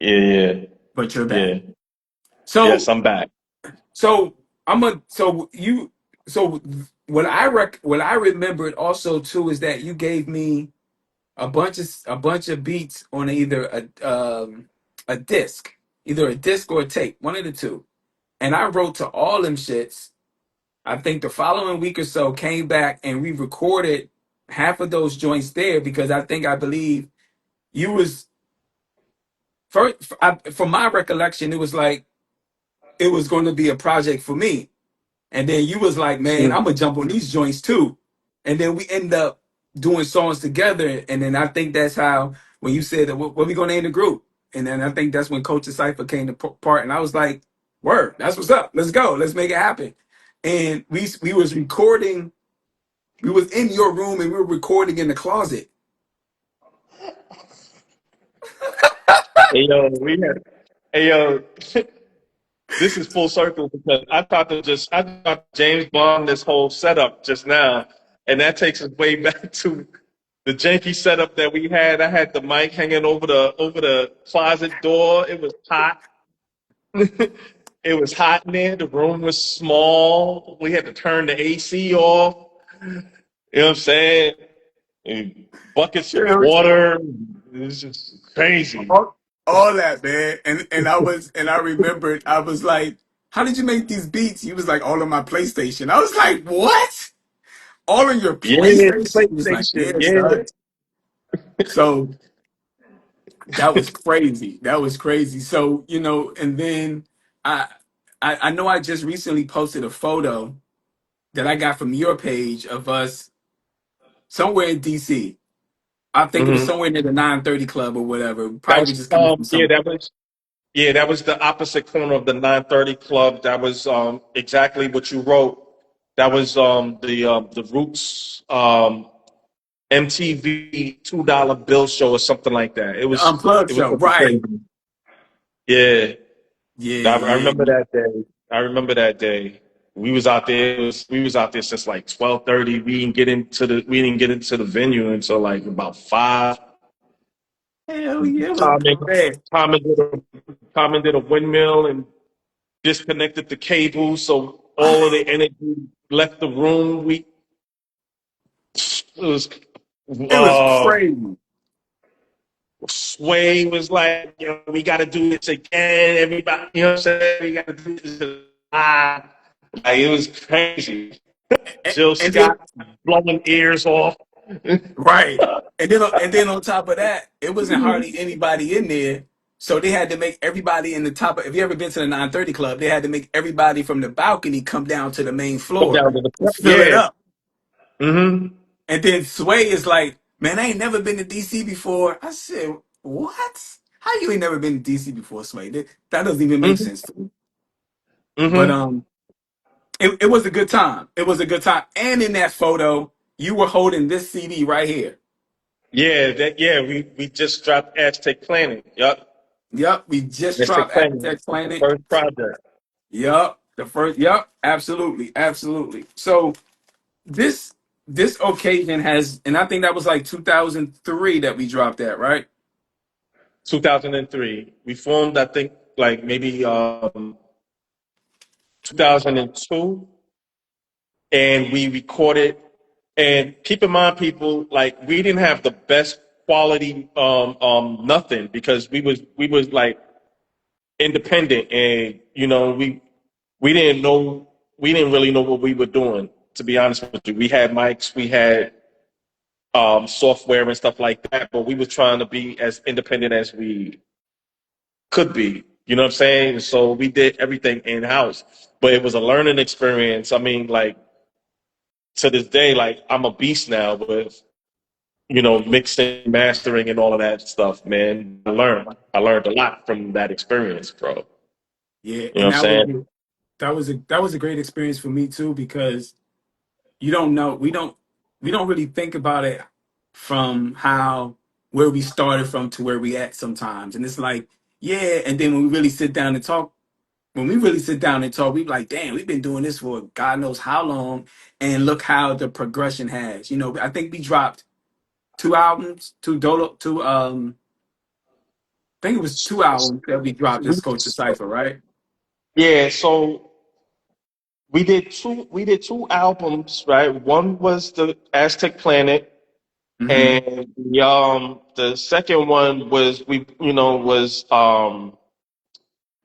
Yeah, yeah, but you're back. yeah. Yes, So I'm back. so I'm a so you so what I remembered also too is that you gave me a bunch of beats on either a disc, either a disc or a tape, one of the two. And I wrote to all them shits. I think the following week or so came back and we recorded half of those joints there because I believe you was first. From my recollection, it was like it was going to be a project for me. And then you was like, man, I'm Mm. gonna jump on these joints too. And then we end up doing songs together. And then I think that's how when you said that what we gonna name the group. And then I think that's when Coach Cypher came to part. And I was like, word, that's what's up. Let's go. Let's make it happen. And we was recording, we was in your room and we were recording in the closet. Hey yo, we had. Hey yo, this is full circle because I thought James Bond this whole setup just now, and that takes us way back to the janky setup that we had. I had the mic hanging over the closet door. It was hot. It was hot in there. The room was small. We had to turn the AC off. You know what I'm saying? And buckets of Yeah, water. It was just crazy. all that, man. And I remembered I was like, how did you make these beats? He was like, all on my PlayStation. I was like, what? All on your Yeah, PlayStation? He was like, PlayStation. yeah, Yeah. son. So that was crazy. That was crazy. So, and then I I know I just recently posted a photo that I got from your page of us somewhere in DC. I think it was Hmm. somewhere near the 930 Club or whatever. That Probably was was just coming from yeah, somewhere. that was the opposite corner of the 930 Club. That was exactly what you wrote. That was the Roots MTV $2 bill show or something like that. It The was Unplugged it was show. something Right. crazy. Yeah. Yeah, I yeah. remember that day. I remember that day. We was out there since like 12:30. We didn't get into the venue until like about 5. Hell yeah. Tommy Man. Tommy did a Tommy did a windmill and disconnected the cable so all of the energy left the room. It was It was uh crazy. Sway was like, we gotta do this again. Everybody, you know what I'm saying? We gotta do this live. Like it was crazy. Jill And then Scott blowing ears off. right. And then on top of that, it wasn't hardly anybody in there. So they had to make everybody in the top of, if you ever been to the 930 Club, they had to make everybody from the balcony come down to the main Come floor down to the to front. fill it Yeah. up. Mm-hmm. And then Sway is like, man, I ain't never been to DC before. I said, what? How you ain't never been to DC before, Sway? That doesn't even make Mm-hmm. sense to me. But Mm-hmm. it was a good time. It was a good time. And in that photo, you were holding this CD right here. We just dropped Aztec Planet. Yup. Yep, we just Aztec dropped Planet. Aztec The Planet. first project. Yep, the first. Yep, absolutely, absolutely. So this this occasion has, and I think that was like 2003 that we dropped that, right? 2003. We formed, I think, like maybe 2002, and we recorded. And keep in mind, people, like we didn't have the best quality nothing because we was like independent, and we didn't really know what we were doing. To be honest with you, we had mics, we had software and stuff like that, but we were trying to be as independent as we could be. You know what I'm saying? So we did everything in house, but it was a learning experience. I mean, like to this day, like I'm a beast now with mixing, mastering, and all of that stuff. Man, I learned a lot from that experience, bro. Yeah, You know what and I'm saying? that was a great experience for me too because you don't know we don't really think about it from how where we started from to where we at sometimes, and it's like yeah, and then when we really sit down and talk when we really sit down and talk, we be like, damn, we've been doing this for God knows how long, and look how the progression has. I think we dropped two albums, two dolo, two think it was 2 albums that we dropped We, as Culture Cipher, right? yeah, so we did two albums, right? One was the Aztec Planet, Mm-hmm. and the second one was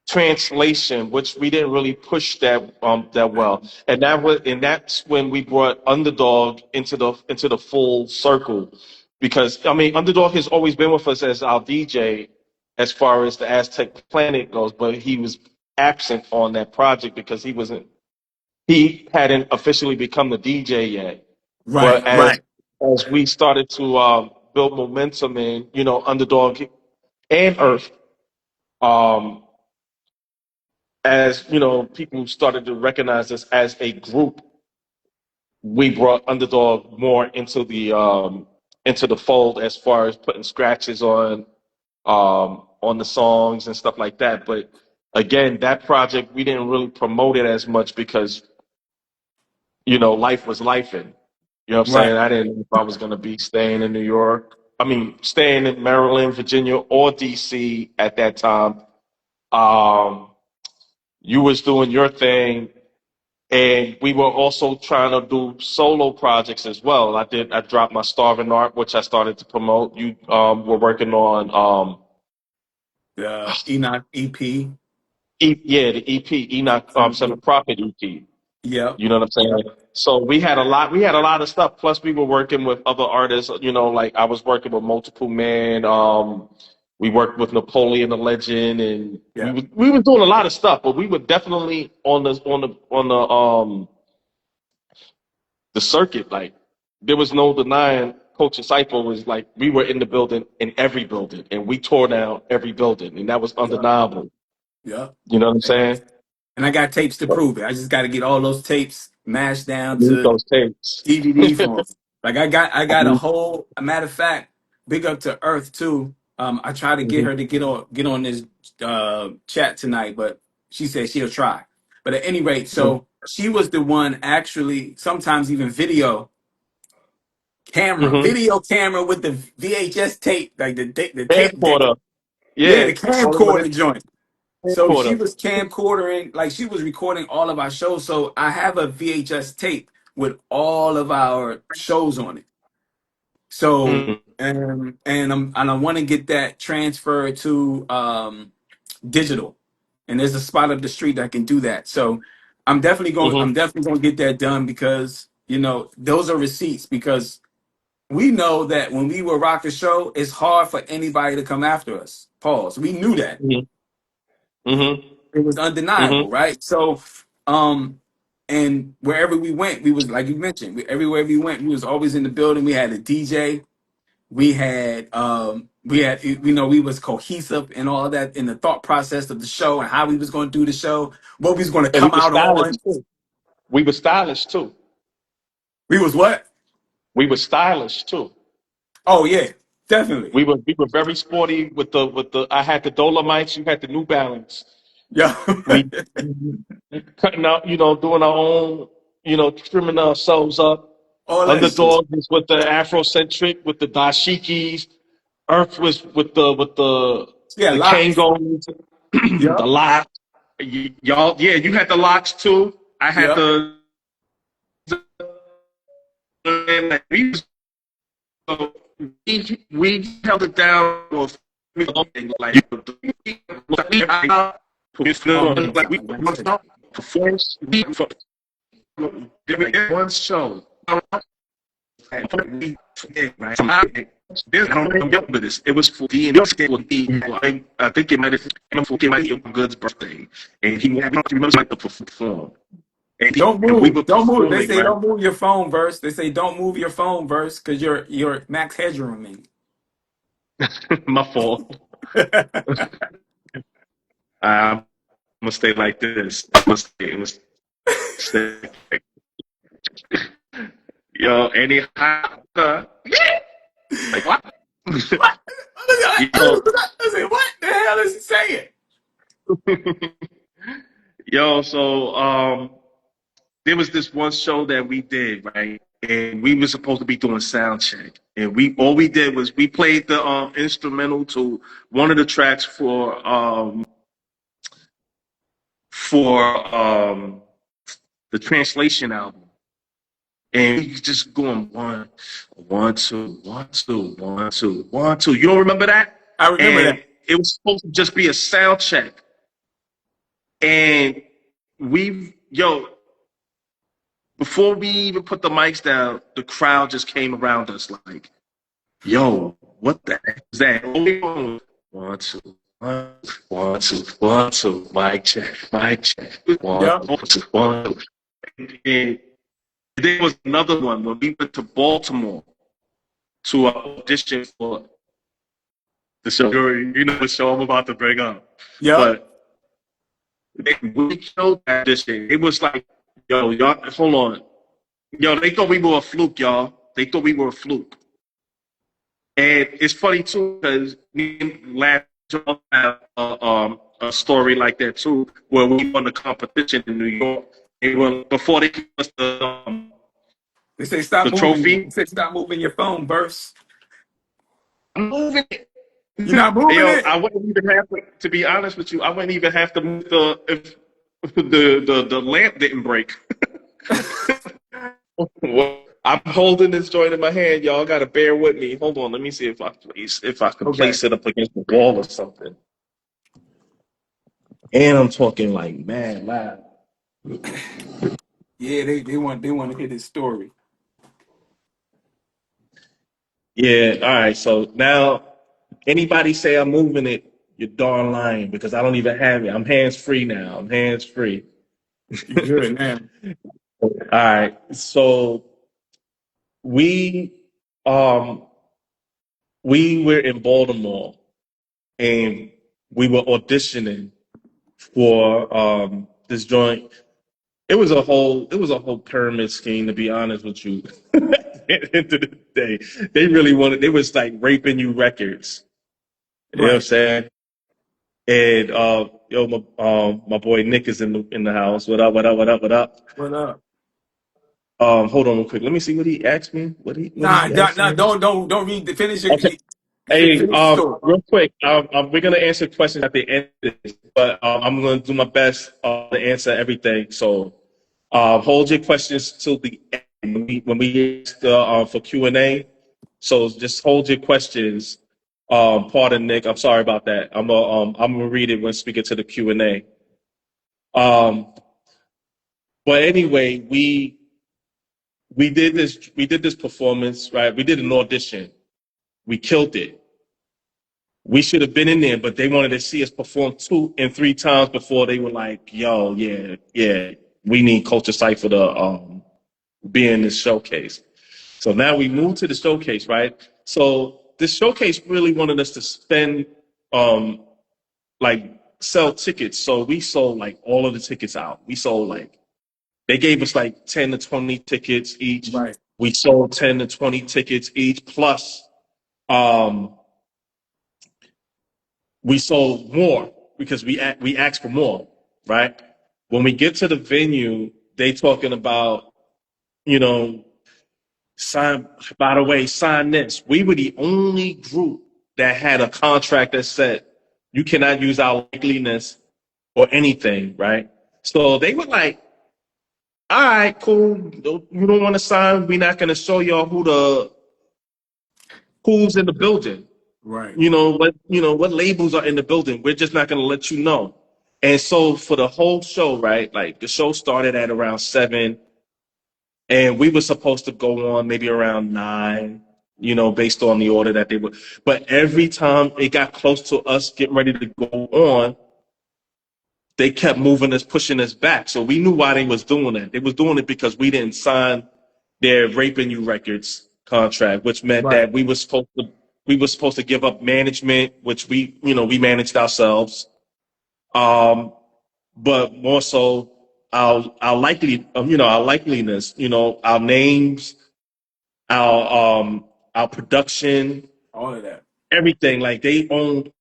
translation, which we didn't really push that well, and that's when we brought Underdog into the full circle, because I mean Underdog has always been with us as our DJ as far as the Aztec Planet goes, but he was absent on that project because he hadn't officially become the DJ yet. But Right, as right, as we started to build momentum in Underdog and Earth, um, as people started to recognize us as a group, we brought Underdog more into the fold as far as putting scratches on the songs and stuff like that. But again, that project we didn't really promote it as much because life was lifing. You know what I'm right. saying? I didn't know if I was going to be staying in New York. I mean, staying in Maryland, Virginia, or DC at that time. Um, you was doing your thing, and we were also trying to do solo projects as well. I dropped my Starving Art, which I started to promote. You were working on The Enoch EP. the EP, Enoch 7th Prophet EP. Yep, You know what I'm saying? yep, So we had a lot of stuff. Plus, we were working with other artists. Like I was working with Multiple Man. We worked with Napoleon the Legend, and we yep. was we were doing a lot of stuff. But we were definitely on the circuit. Like there was no denying. Coach Disciple was like we were in the building, in every building, and we tore down every building, and that was Yep. undeniable. Yep. You know what I'm And, saying? and I got tapes to prove it. I just got to get all those tapes mashed I down need to those tapes. DVD form. Like I got a Mhm. whole. A matter of fact, big up to Earth too. I tried to get her to get on this chat tonight, but she said she'll try. But at any rate, Mhm. so she was the one actually. Sometimes even video camera with the VHS tape, like the tape deck. Camcorder. Yeah, Yeah, the all over the camcorder joint. So she camcorder. was camcordering, like she was recording all of our shows. So I have a VHS tape with all of our shows on it. So Mm-hmm. and I want to get that transferred to digital. And there's a spot up the street that can do that. So Mm-hmm. I'm definitely gonna get that done because those are receipts because we know that when we will rock the show, it's hard for anybody to come after us. Pause. We knew that. Mm-hmm. It was undeniable, Mm-hmm. right? So, and wherever we went, we was like you mentioned, everywhere we went, we was always in the building. We had a DJ. We was cohesive and all of that in the thought process of the show and how we was going to do the show, what we was going to And we come were out stylish on. too. We were stylish too. We was what? We were stylish too. Oh yeah, definitely. We were very sporty with the. I had the Dolomites. You had the New Balance. Yeah. We cutting out, doing our own, trimming ourselves up. All that shit. Underdog was with the Afrocentric, with the dashikis. Earth was with the Yeah, locks. Kangos, the Yep. locks. Y'all, yeah, you had the locks too. I had Yep. the. We held it down with like Oh, man, like sound we like Mike Tyson. performance one show. Right? I don't remember this. It was for D and I think it might have been for Good's birthday, and he remembers like the perform. Don't And we move. were Don't move. They performing, say right? don't move your phone verse. They say don't move your phone verse because you're max headroom. My fault. I'm gonna stay like this. I'm gonna stay. Yo, anyhow, like what? What? Yo, I said, what the hell is he saying? yo. So there was this one show that we did, right? and we were supposed to be doing sound check. And all we did was we played the instrumental to one of the tracks for the translation album. And we just going one, two, one, two, one, two, one, two. You don't remember that? I remember And that. it was supposed to just be a sound check. And before we even put the mics down, the crowd just came around us like, yo, what the heck is that? One, two, one, two, one, two, mic check, Yeah. one, two, one, two. And there was another one when we went to Baltimore to audition for the show. You know the show I'm about to bring up. Yeah. But when we killed that audition, it was like, yo, y'all, hold on. Yo, they thought we were a fluke, y'all. They thought we were a fluke. And it's funny, too, because me and last John have a story like that, too, where we won the competition in New York. Before they gave us They say stop the moving. trophy. They say stop moving your phone, Burst. I'm moving it. You're not moving Yo, it? I wouldn't even have to be honest with you, I wouldn't even have to move if the lamp didn't break. Well, I'm holding this joint in my hand. Y'all gotta bear with me. Hold on, let me see if I can place it up against the wall or something. And I'm talking like mad loud. Yeah, they want to hear this story. Yeah, all right. So now anybody say I'm moving it, you're darn lying because I don't even have it. I'm hands free now. I'm hands free. You good now? All right. So we um we were in Baltimore and we were auditioning for this joint. It was a whole pyramid scheme, to be honest with you. At the end of the day, they was like raping you records. You know what I'm Right. saying? And my boy Nick is in the house. What up? What up? What up? What up? What up? Hold on real quick. Let me see what he asked me. What Nah, he asked me? don't read. Finish your Okay. Hey, finish the story. real quick, we're gonna answer questions at the end of this, but I'm gonna do my best to answer everything. So, hold your questions till the end when we ask for Q&A. So just hold your questions. Pardon, Nick. I'm sorry about that. I'm gonna read it when speaking to the Q&A. Um, but anyway, we did this performance, right? We did an audition. We killed it. We should have been in there, but they wanted to see us perform 2 and 3 times before they were like, "Yo, yeah, we need Culture Cypher to be in this showcase." So now we moved to the showcase, right? So this showcase really wanted us to spend, like, sell tickets. So we sold like all of the tickets out. We sold like they gave us like 10 to 20 tickets each. Right. We sold 10 to 20 tickets each. Plus, um, we sold more because we asked for more, right? When we get to the venue, they talking about, you know, sign. By the way, sign this. We were the only group that had a contract that said you cannot use our likeliness or anything, right? So they were like, "All right, cool. You don't want to sign. We're not going to show y'all who's in the building." Right. What labels are in the building. We're just not going to let you know. And so for the whole show, right? Like the show started at around 7, and we were supposed to go on maybe around 9. Based on the order that they were. But every time it got close to us getting ready to go on, they kept moving us, pushing us back. So we knew why they was doing that. They was doing it because we didn't sign their Raping You Records contract, which meant Right. that we were supposed to give up management, which we managed ourselves. But more so our likeliness, our names, our production, All of that. everything. Like they owned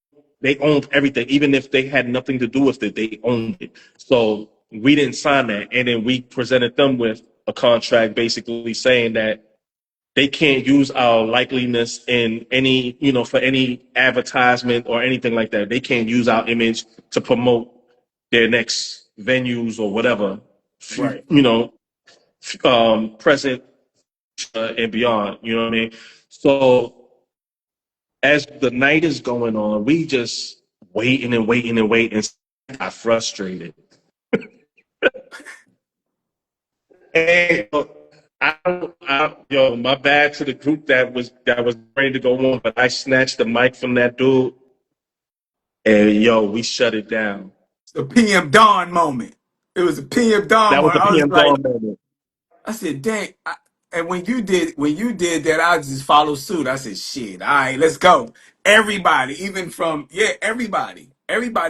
everything, even if they had nothing to do with it. They owned it. So we didn't sign that, and then we presented them with a contract basically saying that they can't use our likeliness in any, for any advertisement or anything like that. They can't use our image to promote their next venues or whatever, Right. present and beyond. You know what I mean? So as the night is going on, we just waiting and waiting and waiting. And I frustrated. And my bad to the group that was ready to go on, but I snatched the mic from that dude, and we shut it down. It's the PM Dawn moment. It was a PM Dawn That was moment. the I was PM like, Dawn moment. I said, dang. And when you did that, I just followed suit. I said, shit, all right, let's go. Everybody, even from everybody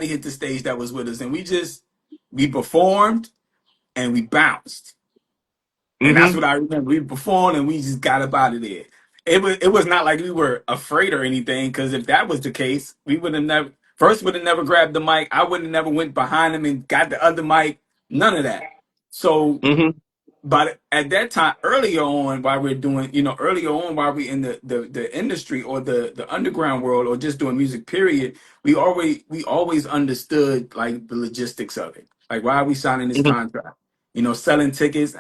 hit the stage that was with us, and we performed and we bounced. And that's Mm-hmm. what I remember. We performed and we just got up out of there. It was not like we were afraid or anything, because if that was the case, we would have never grabbed the mic. I would have never went behind him and got the other mic. None of that. So, Mm-hmm. but at that time, earlier on while we in the industry or the underground world or just doing music, period, we always understood like the logistics of it. Like, why are we signing this Mm-hmm. contract? Selling tickets,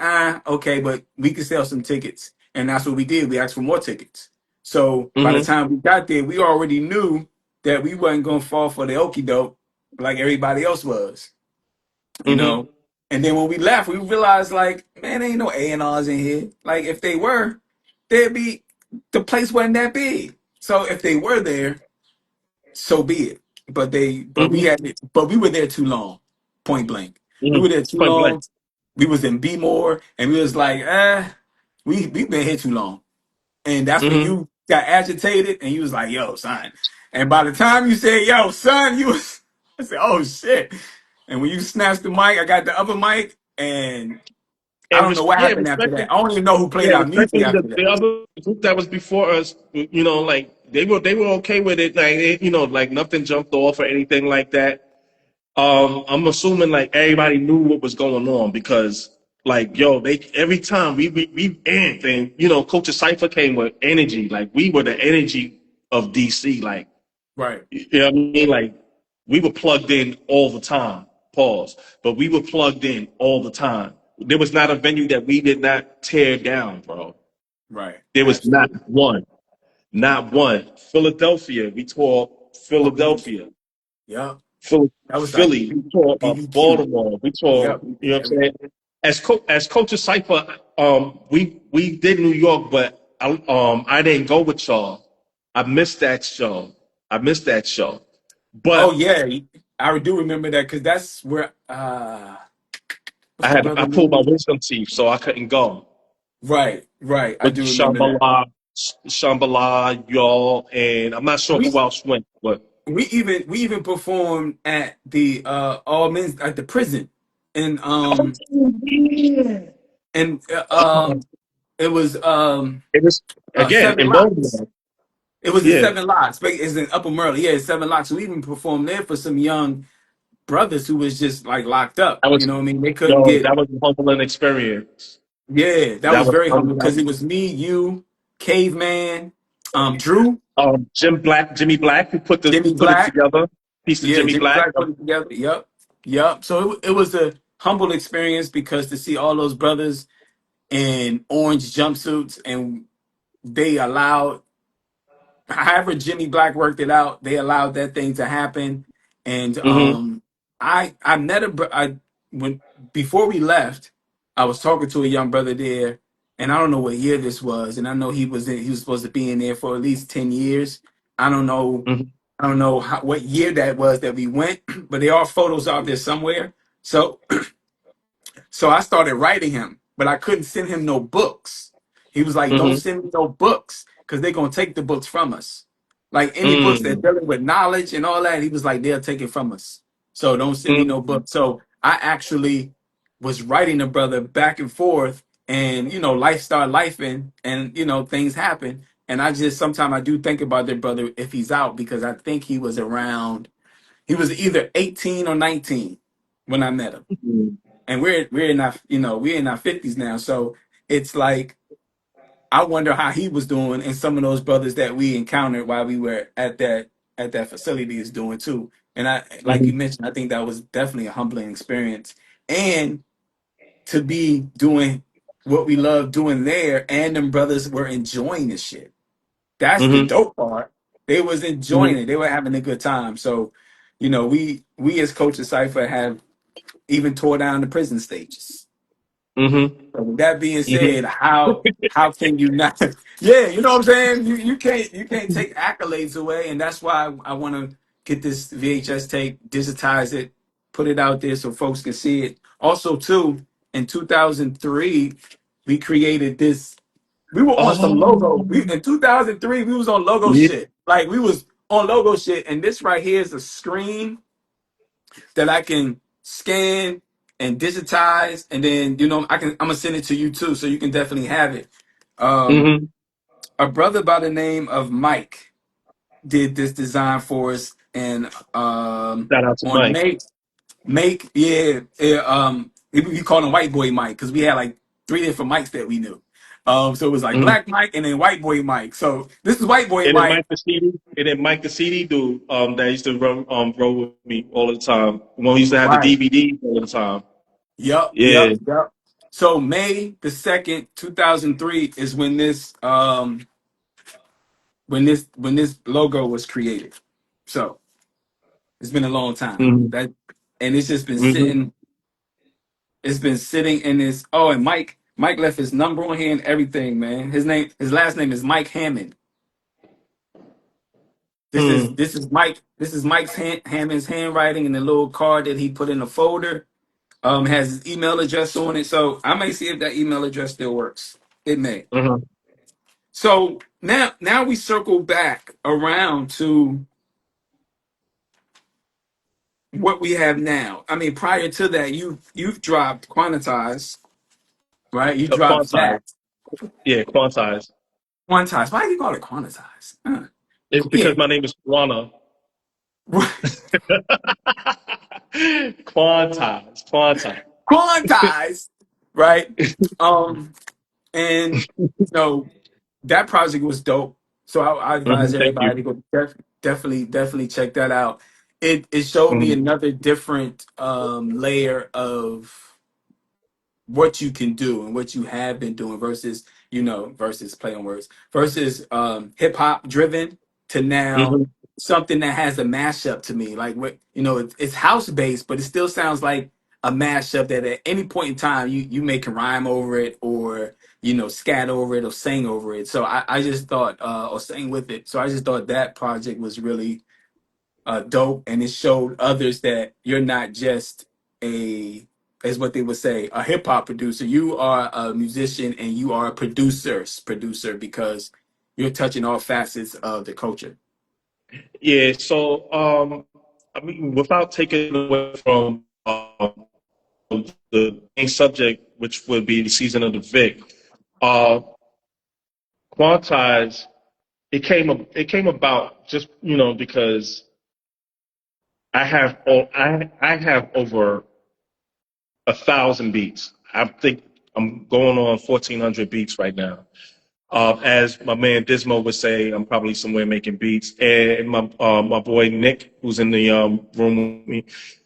okay, but we could sell some tickets. And that's what we did. We asked for more tickets. So by the Mm-hmm. time we got there, we already knew that we wasn't gonna fall for the okie doke like everybody else was, you Mm-hmm. know. And then when we left, we realized, like, man, ain't no A&Rs in here. Like, if they were, they'd be the place wasn't that big. So if they were there, so be it. Mm-hmm. But we were there too long. Point blank, we Mm-hmm. were there too Point blank. long. We was in B more, and we was like, we've been here too long. And that's when Mm-hmm. you got agitated, and you was like, yo, son. And by the time you said, yo, son, I said, oh shit. And when you snatched the mic, I got the other mic, and I And don't know what yeah, happened after that. I don't even know who played our music respecting after that. the other group that was before us, like they were okay with it, like like nothing jumped off or anything like that. I'm assuming like everybody knew what was going on because like they every time we anything, Coach Cipher came with energy, like we were the energy of DC, like Right, you know what I mean, like we were plugged in all the time. Pause, but we were plugged in all the time. There was not a venue that we did not tear down, bro. right, There was not absolutely. one, not one. Philadelphia, we tore Oh, we did. Philadelphia. Yeah, that was like Philly, we tore BBQ. Baltimore, we tore, Yep, we you know did what I'm saying? everything. As Coach Cipher, we did New York, but I didn't go with y'all. I missed that show. I missed that show. Oh But yeah, I do remember that, because that's where I what's the had brother I pulled my name? wisdom teeth, so I couldn't go. Right, right. I With do remember that. Shambhala, y'all, and I'm not sure We who else went, but we even performed at the all men's at the prison, and oh, yeah. and Oh, it was it was again Seven in Lots. Baltimore. It was the Yeah, Seven Lots, but it's in Upper Merle. Yeah, it's Seven Lots. We even performed there for some young brothers who was just like locked up. that You was know what I mean? They couldn't get. that was a humbling experience. Yeah, that That was was very humble, humbling. because it was me, you, Caveman, Drew, Jimmy Black, who Jimmy put it Black. together. Piece of Yeah, Jimmy Jimmy Black. Black put it together. Yep, yep. So it was a humble experience, because to see all those brothers in orange jumpsuits, and they allowed, however Jimmy Black worked it out, they allowed that thing to happen. And Mm-hmm. I met I when before we left, I was talking to a young brother there, and I don't know what year this was, and I know he was supposed to be in there for at least 10 years. I don't know. Mm-hmm. I don't know what year that was that we went, but there are photos out there somewhere. So I started writing him, but I couldn't send him no books. He was like, "Don't Mm-hmm. send me no books, because they're gonna take the books from us. Like, any books that Mm-hmm. dealing with knowledge and all that." He was like, "They'll take it from us. So don't send me no Mm-hmm. book." So I actually was writing the brother back and forth, and life started lifing, and things happen. And I just sometimes I do think about that brother if he's out, because I think he was either 18 or 19 when I met him. and we're in our, we're in our 50s now. So it's like I wonder how he was doing, and some of those brothers that we encountered while we were at that facility is doing too. And I, like you Hmm. mentioned, I think that was definitely a humbling experience, and to be doing what we love doing there, and them brothers were enjoying the shit. That's the Hmm. dope part. They was Hmm. enjoying it. They were having a good time. So, we as Coach of Cypher have even tore down the prison stages. Hmm. So with that being Hmm. said, how can you not? Yeah, you know what I'm saying. You can't take accolades away, and that's why I want to get this VHS tape, digitize it, put it out there so folks can see it. Also, too, in 2003, we created this. We were on some logo. Oh, In 2003, we was on logo yeah. shit. Like we was on logo shit, and this right here is a screen that I can scan and digitize, and then I'm gonna send it to you too, so you can definitely have it. Um, Hmm. a brother by the name of Mike did this design for us, and Shout out to on Mike. make yeah, yeah we called him White Boy Mike because we had like three different Mikes that we knew. So it was like Hmm. Black Mike and then White Boy Mike. So this is White Boy And then Mike. Mike the CD, and then Mike the CD dude, that used to roll with me all the time. When we used to have the Right. DVD all the time. Yep, Yeah. yep, yep. So May the 2nd, 2003 is when this logo was created. So it's been a long time. Hmm. And it's just been Hmm. sitting. It's been sitting in this. Oh, and Mike left his number on here and everything, man. His last name is Mike Hammond. This is Hmm. this is Mike. This is Mike's Hammond's handwriting in the little card that he put in a folder. Has his email address on it. So I may see if that email address still works. It may. Hmm. So now we circle back around to what we have now. I mean, prior to that, you've dropped Quantize, right? You dropped Quantize. that. Yeah, Quantize. Quantize. Why do you call it Quantize? It's Yeah. because my name is Juana. Quantize. Quantize. Quantize, right? Um, and so that project was dope. So I Hmm. advise Thank you. everybody to go definitely check that out. It showed me Hmm. another different layer of what you can do and what you have been doing versus versus play on words versus hip hop driven to now Hmm. something that has a mashup to me like what it's house based but it still sounds like a mashup that at any point in time you may can rhyme over it or scat over it or sing over it. So I just thought or sing with it. So I just thought that project was really dope, and it showed others that you're not just a, as what they would say, a hip hop producer. You are a musician and you are a producer because you're touching all facets of the culture. Yeah. So, I mean, without taking away from the main subject, which would be the season of the VIC, uh, Quantize, it came about just because I have over 1,000 beats. I think I'm going on 1,400 beats right now. As my man Dismo would say, I'm probably somewhere making beats. And my boy Nick, who's in the room with me,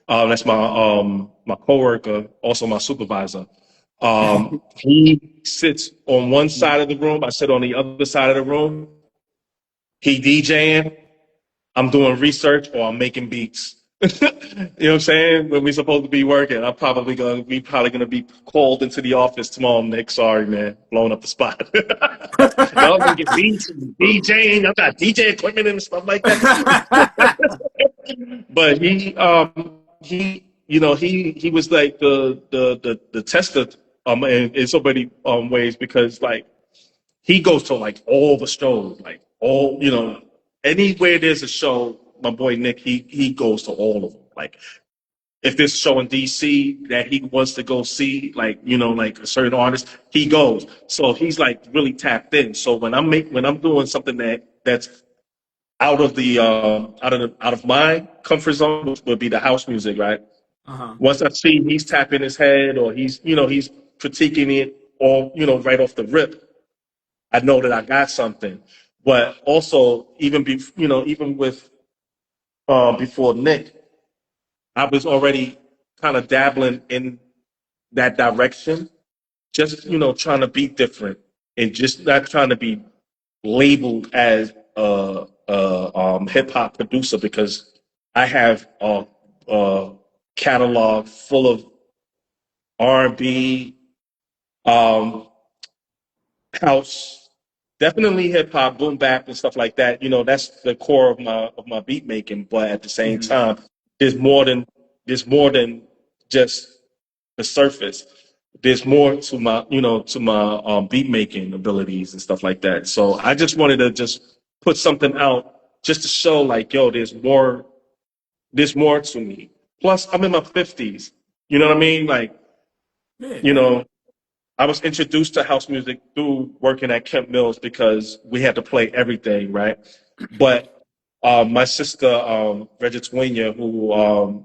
that's my coworker, also my supervisor. He sits on one side of the room. I sit on the other side of the room. He DJing. I'm doing research or I'm making beats. You know what I'm saying? When we're supposed to be working, I'm probably gonna be called into the office tomorrow. Nick, sorry man, blowing up the spot. Y'all making beats and DJing. Y'all got DJ equipment and stuff like that. But he was like the tester in so many ways because like he goes to like all the shows, like all anywhere there's a show. My boy Nick, he goes to all of them. Like if there's a show in DC that he wants to go see, like like a certain artist, he goes. So he's like really tapped in. So when I'm doing something that's out of my comfort zone, which would be the house music, right? Uh-huh. Once I see he's tapping his head or he's critiquing it all, right off the rip, I know that I got something. But also, even with before Nick, I was already kind of dabbling in that direction, just trying to be different and just not trying to be labeled as a hip hop producer because I have a catalog full of R&B, um, house, definitely hip hop, boom bap, and stuff like that. That's the core of my beat making. But at the same Mhm. time, there's more than there's more than just the surface. There's more to my beat making abilities and stuff like that. So I just wanted to just put something out just to show like, yo, there's more to me. Plus, I'm in my 50s. You know what I mean? Like, Yeah, you yeah. know, I was introduced to house music through working at Kemp Mills because we had to play everything, right? But my sister, Regitwinia, who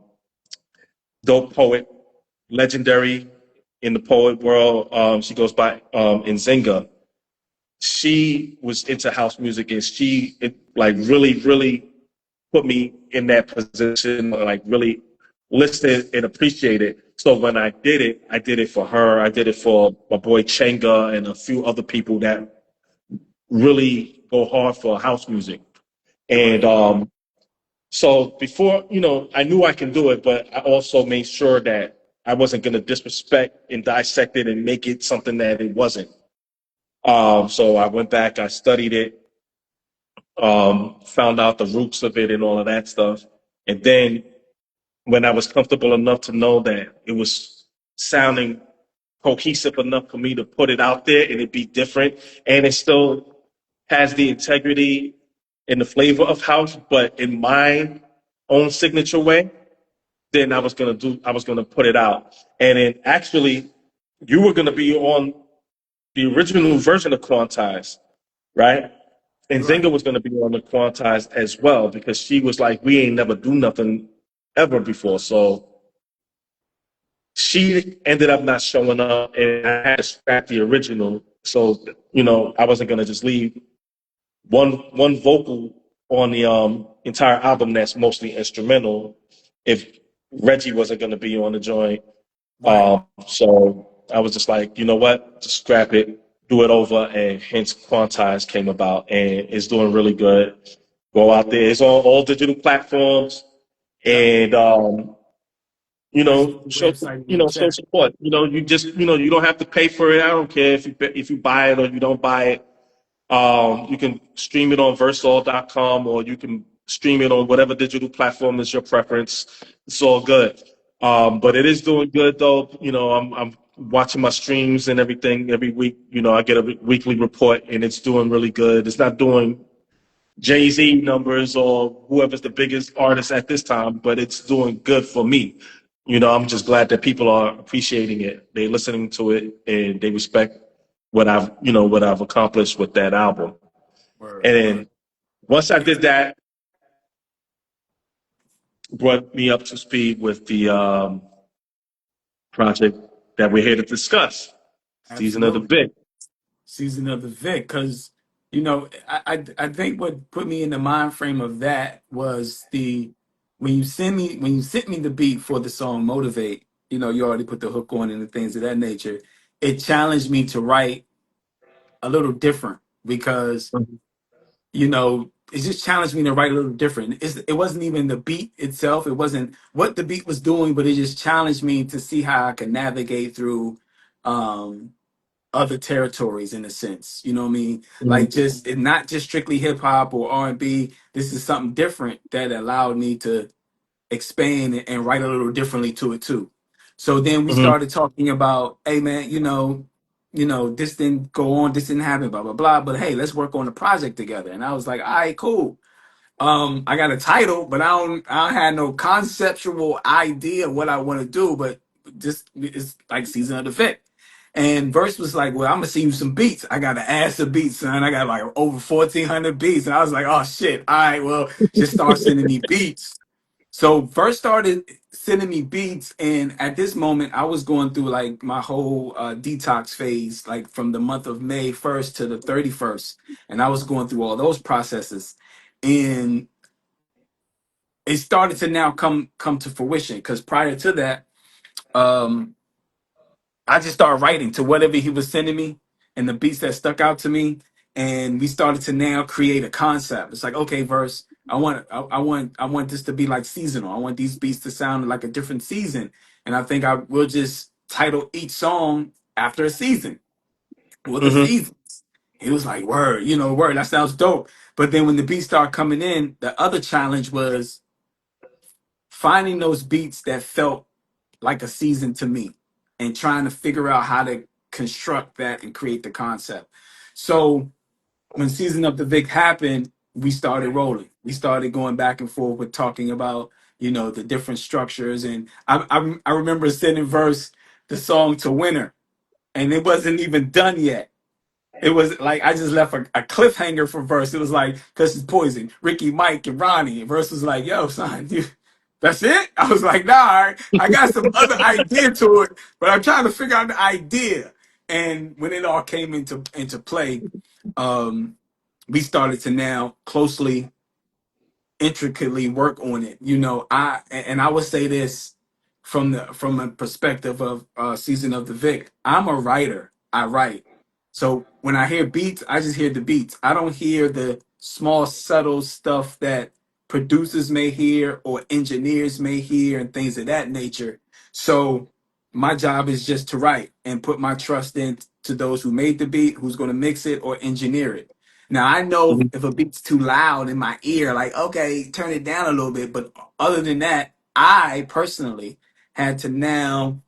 dope poet, legendary in the poet world, she goes by Nzinga. She was into house music, and like really, really put me in that position, like really listened and appreciated. So when I did it for her. I did it for my boy Chenga and a few other people that really go hard for house music. And Right. so before, I knew I can do it, but I also made sure that I wasn't going to disrespect and dissect it and make it something that it wasn't. So I went back, I studied it, found out the roots of it and all of that stuff. And then when I was comfortable enough to know that it was sounding cohesive enough for me to put it out there and it be different, and it still has the integrity and the flavor of house, but in my own signature way, then I was gonna put it out. And then actually you were gonna be on the original version of Quantize, right? And Right. Zinga was gonna be on the Quantize as well because she was like, we ain't never do nothing ever before. So she ended up not showing up and I had to scrap the original. So, I wasn't gonna just leave one vocal on the entire album that's mostly instrumental if Reggie wasn't going to be on the joint. Right. So I was just like, you know what, just scrap it, do it over, and hence Quantize came about, and it's doing really good. Go out there, it's on all digital platforms, Yep. and Nice little show website in the show chat. support. You just you don't have to pay for it. I don't care if you buy it or you don't buy it. You can stream it on versal.com or you can stream it on whatever digital platform is your preference. It's all good. But it is doing good though. I'm watching my streams and everything every week. I get a weekly report and it's doing really good. It's not doing Jay-Z numbers or whoever's the biggest artist at this time, but it's doing good for me. I'm just glad that people are appreciating it. They're listening to it and they respect what I've accomplished with that album. Word, And word. then once I did that, brought me up to speed with the project that we're here to discuss, Season of the Absolutely. Big. Season of the Vic, because I think what put me in the mind frame of that was the when you sent me the beat for the song Motivate, you already put the hook on and the things of that nature. It challenged me to write a little different because it just challenged me to write a little different. It wasn't even the beat itself. It wasn't what the beat was doing, but it just challenged me to see how I can navigate through um, other territories in a sense. You know what I mean? Like Mhm. just not just strictly hip hop or R&B. This is something different that allowed me to expand and write a little differently to it too. So then we Mhm. started talking about, hey man, this didn't go on, this didn't happen, blah blah blah. But hey, let's work on the project together. And I was like, all right, cool. I got a title, but I don't have no conceptual idea what I want to do. But just it's like Season of the Fit. And Verse was like, well, I'm gonna send you some beats. I got an ass of beats, son. I got like over 1,400 beats. And I was like, oh shit. All right, well, just start sending me beats. So first started sending me beats, and at this moment, I was going through like my whole detox phase, like from the month of May 1st to the 31st, and I was going through all those processes, and it started to now come to fruition. Because prior to that, um, I just started writing to whatever he was sending me and the beats that stuck out to me, and we started to now create a concept. It's like, okay, verse, I want this to be like seasonal. I want these beats to sound like a different season, and I think I will just title each song after a season. Well, the Mm-hmm. seasons. He was like, word, word. That sounds dope. But then when the beats started coming in, the other challenge was finding those beats that felt like a season to me and trying to figure out how to construct that and create the concept. So when Season of the Vic happened, we started rolling. We started going back and forth with talking about, the different structures. And I remember sending verse the song to Winner, and it wasn't even done yet. It was like I just left a cliffhanger for verse. It was like, because it's Poison, Ricky, Mike, and Ronnie. And verse was like, yo, son, that's it? I was like, nah, I got some other idea to it, but I'm trying to figure out the idea. And when it all came into play, um, we started to now closely intricately work on it. I would say this from a perspective of Season of the Vic. I'm a writer. I write. So when I hear beats, I just hear the beats. I don't hear the small subtle stuff that producers may hear or engineers may hear and things of that nature. So my job is just to write and put my trust in to those who made the beat, who's going to mix it or engineer it. Now I know if a beat's too loud in my ear, like, okay, turn it down a little bit. But other than that, I personally had to now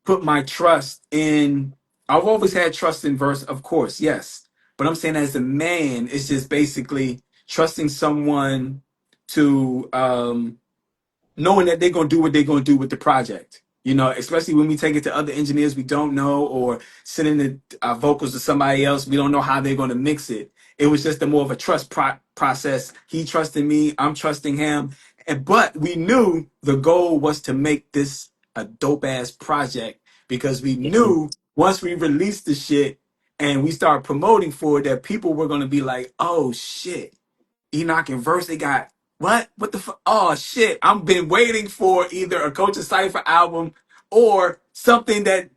put my trust in. I've always had trust in verse, of course, yes. But I'm saying as a man, it's just basically trusting someone to knowing that they're gonna do what they're gonna do with the project. Especially when we take it to other engineers we don't know, or sending the vocals to somebody else, we don't know how they're gonna mix it. It was just a more of a trust process. He trusted me, I'm trusting him, but we knew the goal was to make this a dope ass project because we Mm-hmm. knew once we released the shit and we started promoting for it that people were gonna be like, oh shit, Enoch and Verse, they got what? What the fuck? Oh shit! I've been waiting for either a Culture Cipher album or something that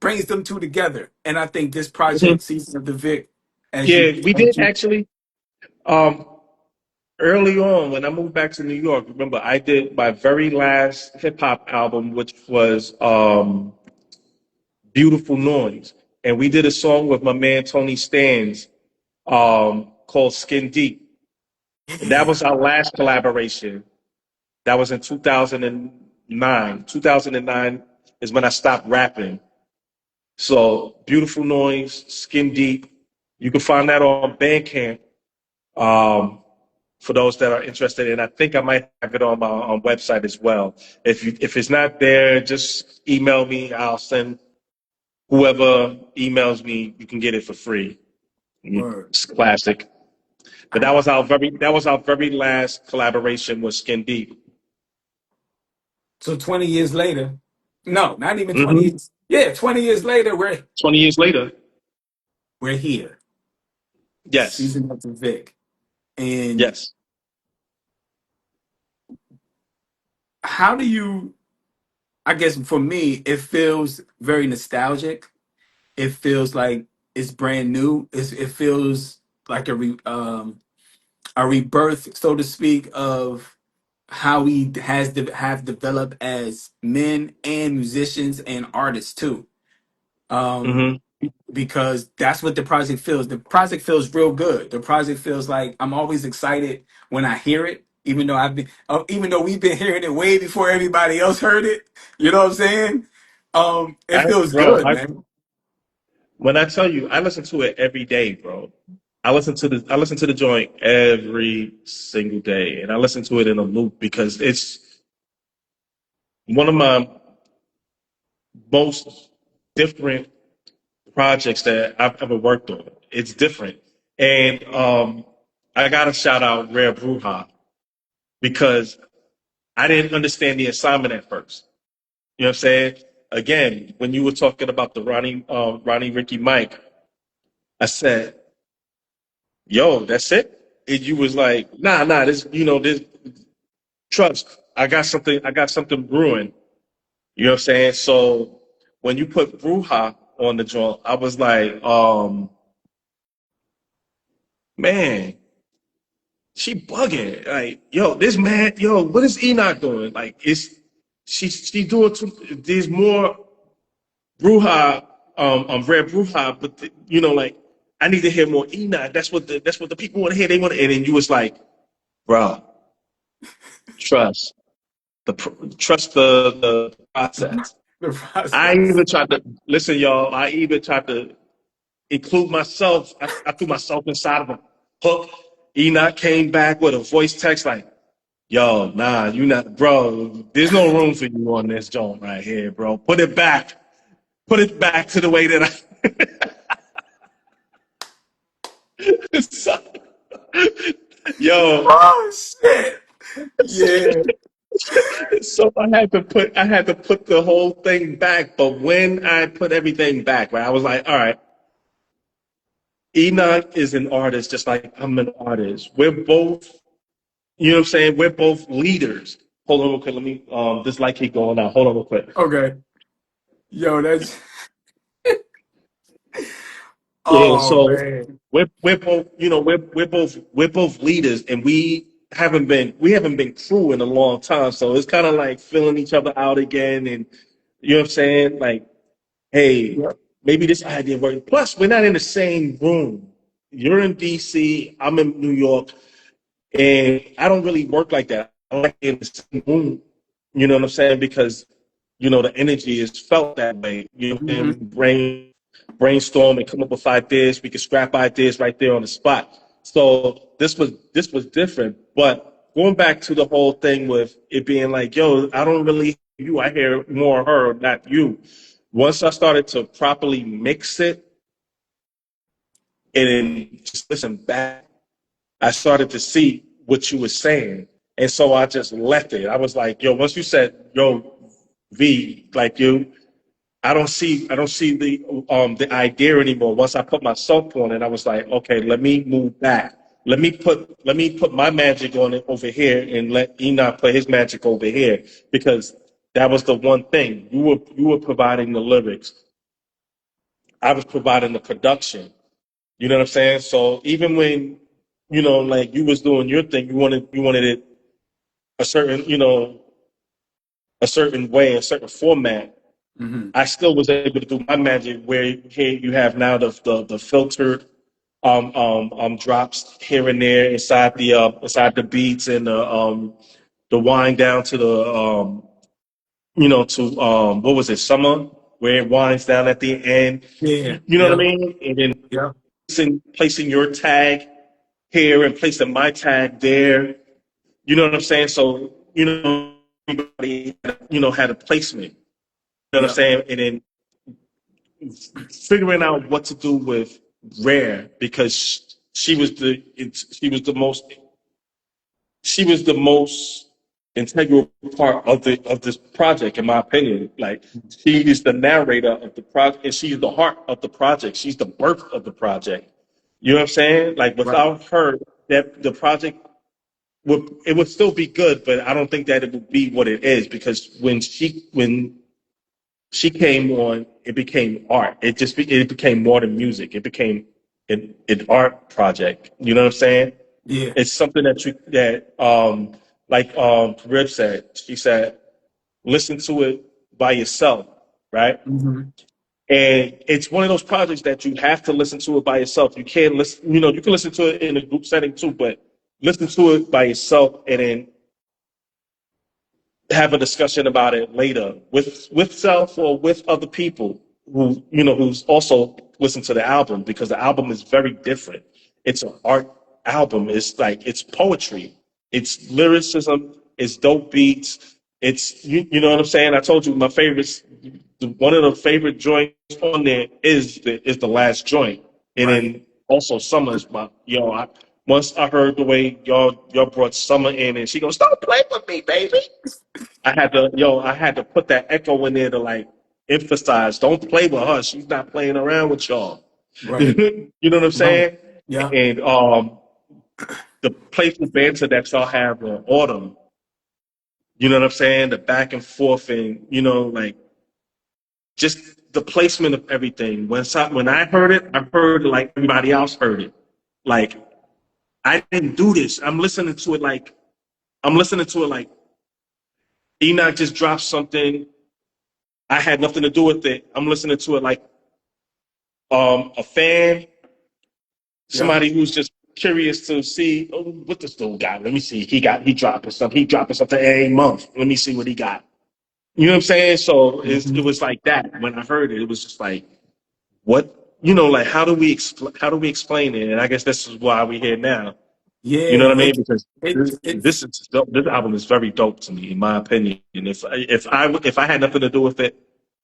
brings them two together. And I think this Mm-hmm. project, Season of the Vic, as you Yeah, we as did you actually. Um, Early on, when I moved back to New York, remember I did my very last hip hop album, which was "Beautiful Noise," and we did a song with my man Tony Stans called "Skin Deep." That yeah, was our last collaboration. That was in 2009. 2009 is when I stopped rapping. So, "Beautiful Noise," "Skin Deep." You can find that on Bandcamp. Um, for those that are interested, and I think I might have it on my website as well. If it's not there, just email me. I'll send whoever emails me. You can get it for free. word. It's classic. But I that was our very last collaboration with Skin Deep. So 20 years later, no, not even 20 Hmm. years. Yeah, 20 years later, $20 later. we're here. Yes. Season of the Vic. And Yes. how do you? I guess for me, it feels very nostalgic. It feels like it's brand new. It feels like a rebirth, so to speak, of how we have developed as men and musicians and artists too. Um, Hmm. because that's what the project feels. The project feels real good. The project feels like I'm always excited when I hear it, even though we've been hearing it way before everybody else heard it. You know what I'm saying? It feels Bro, good, man. when I tell you, I listen to it every day, bro. I listen to the joint every single day, and I listen to it in a loop because it's one of my most different projects that I've ever worked on. It's different, and I gotta shout out Rare Bruja because I didn't understand the assignment at first. You know what I'm saying? Again, when you were talking about the Ronnie, Ricky, Mike, I said, "Yo, that's it." And you was like, "Nah, this, this trust. I got something brewing." You know what I'm saying? So when you put Bruja on the joint, I was like, man, she bugging. Like, yo, this man, yo, what is Enoch doing? Like, she doing there's more Bruja, Red Bruja, but like I need to hear more Enoch. That's what the people want to hear. They want to, and then you was like, bro, trust trust the process. The I process. even tried to listen, y'all. I even tried to include myself. I threw myself inside of a hook. Enoch came back with a voice text like, yo, nah, you not, bro. There's no room for you on this joint right here, bro. Put it back. Put it back to the way that I. So, yo, Oh shit! Yeah. so I had to put the whole thing back. But when I put everything back, right, I was like, all right, Enoch is an artist just like I'm an artist. We're both, you know what I'm saying? We're both leaders. Hold on real quick. Let me this light keep going out. Hold on real quick. Okay. Yo, that's. Yeah, Oh so man. we're both, we're both leaders, and we haven't been crew in a long time. So it's kind of like filling each other out again, and you know what I'm saying? Like, hey, Yep. maybe this idea works. Plus, we're not in the same room. You're in DC, I'm in New York, and I don't really work like that. I like in the same room. You know what I'm saying? Because the energy is felt that way. You know, Hmm. and brainstorm and come up with ideas. We can scrap ideas right there on the spot. So this was different. But going back to the whole thing with it being like, yo, I don't really hear you. I hear more her, not you. Once I started to properly mix it and then just listen back, I started to see what you were saying. And so I just left it. I was like, yo, once you said, yo, V, like you, I don't see the idea anymore. Once I put myself on it, I was like, okay, let me move back. Let me put my magic on it over here and let Enoch play his magic over here because that was the one thing. You were providing the lyrics. I was providing the production. You know what I'm saying? So even when, like you was doing your thing, you wanted it a certain, a certain way, a certain format. Hmm. I still was able to do my magic where here you have now the filtered drops here and there inside the beats and the wind down to the to what was it, summer, where it winds down at the end. Yeah. You know what I Yep. mean? And then Yep. placing your tag here and placing my tag there. You know what I'm saying? So, everybody, had a placement. You know what I'm Yep. saying? And then figuring out what to do with Rare because she was the most integral part of this project, in my opinion. Like she is the narrator of the project, and she's the heart of the project. She's the birth of the project. You know what I'm saying? Like Right. without her, that the project would still be good, but I don't think that it would be what it is because when she came on, it became art. It became more than music. It became an art project. You know what I'm saying? Yeah. It's something like Rib said. She said, listen to it by yourself, right? Hmm. And it's one of those projects that you have to listen to it by yourself. You can't listen. You can listen to it in a group setting too, but listen to it by yourself and then have a discussion about it later with self or with other people who's also listened to the album because the album is very different. It's an art album. It's like it's poetry. It's lyricism. It's dope beats. It's you know what I'm saying. I told you my favorites. One of the favorite joints on there is the last joint, and Right. then also Summer's my once I heard the way y'all brought Summer in, and she goes, "Don't play with me, baby." I had to put that echo in there to like emphasize, don't play with her. She's not playing around with y'all. Right. You know what I'm Right. saying? Yeah. And the playful banter that y'all have on Autumn, you know what I'm saying? The back and forth, and like just the placement of everything. When I heard it, I heard it like everybody else heard it. Like I didn't do this. I'm listening to it like Enoch just dropped something. I had nothing to do with it. I'm listening to it like a fan, Yeah. somebody who's just curious to see, oh, what this dude got. Let me see. He dropping something. He dropping something every month. Let me see what he got. You know what I'm saying? So it Mhm. was like that. When I heard it, it was just like, what? Like how do we explain it? And I guess this is why we're here now. Yeah. You know what I mean? Because It's this album is very dope to me, in my opinion. And if I had nothing to do with it,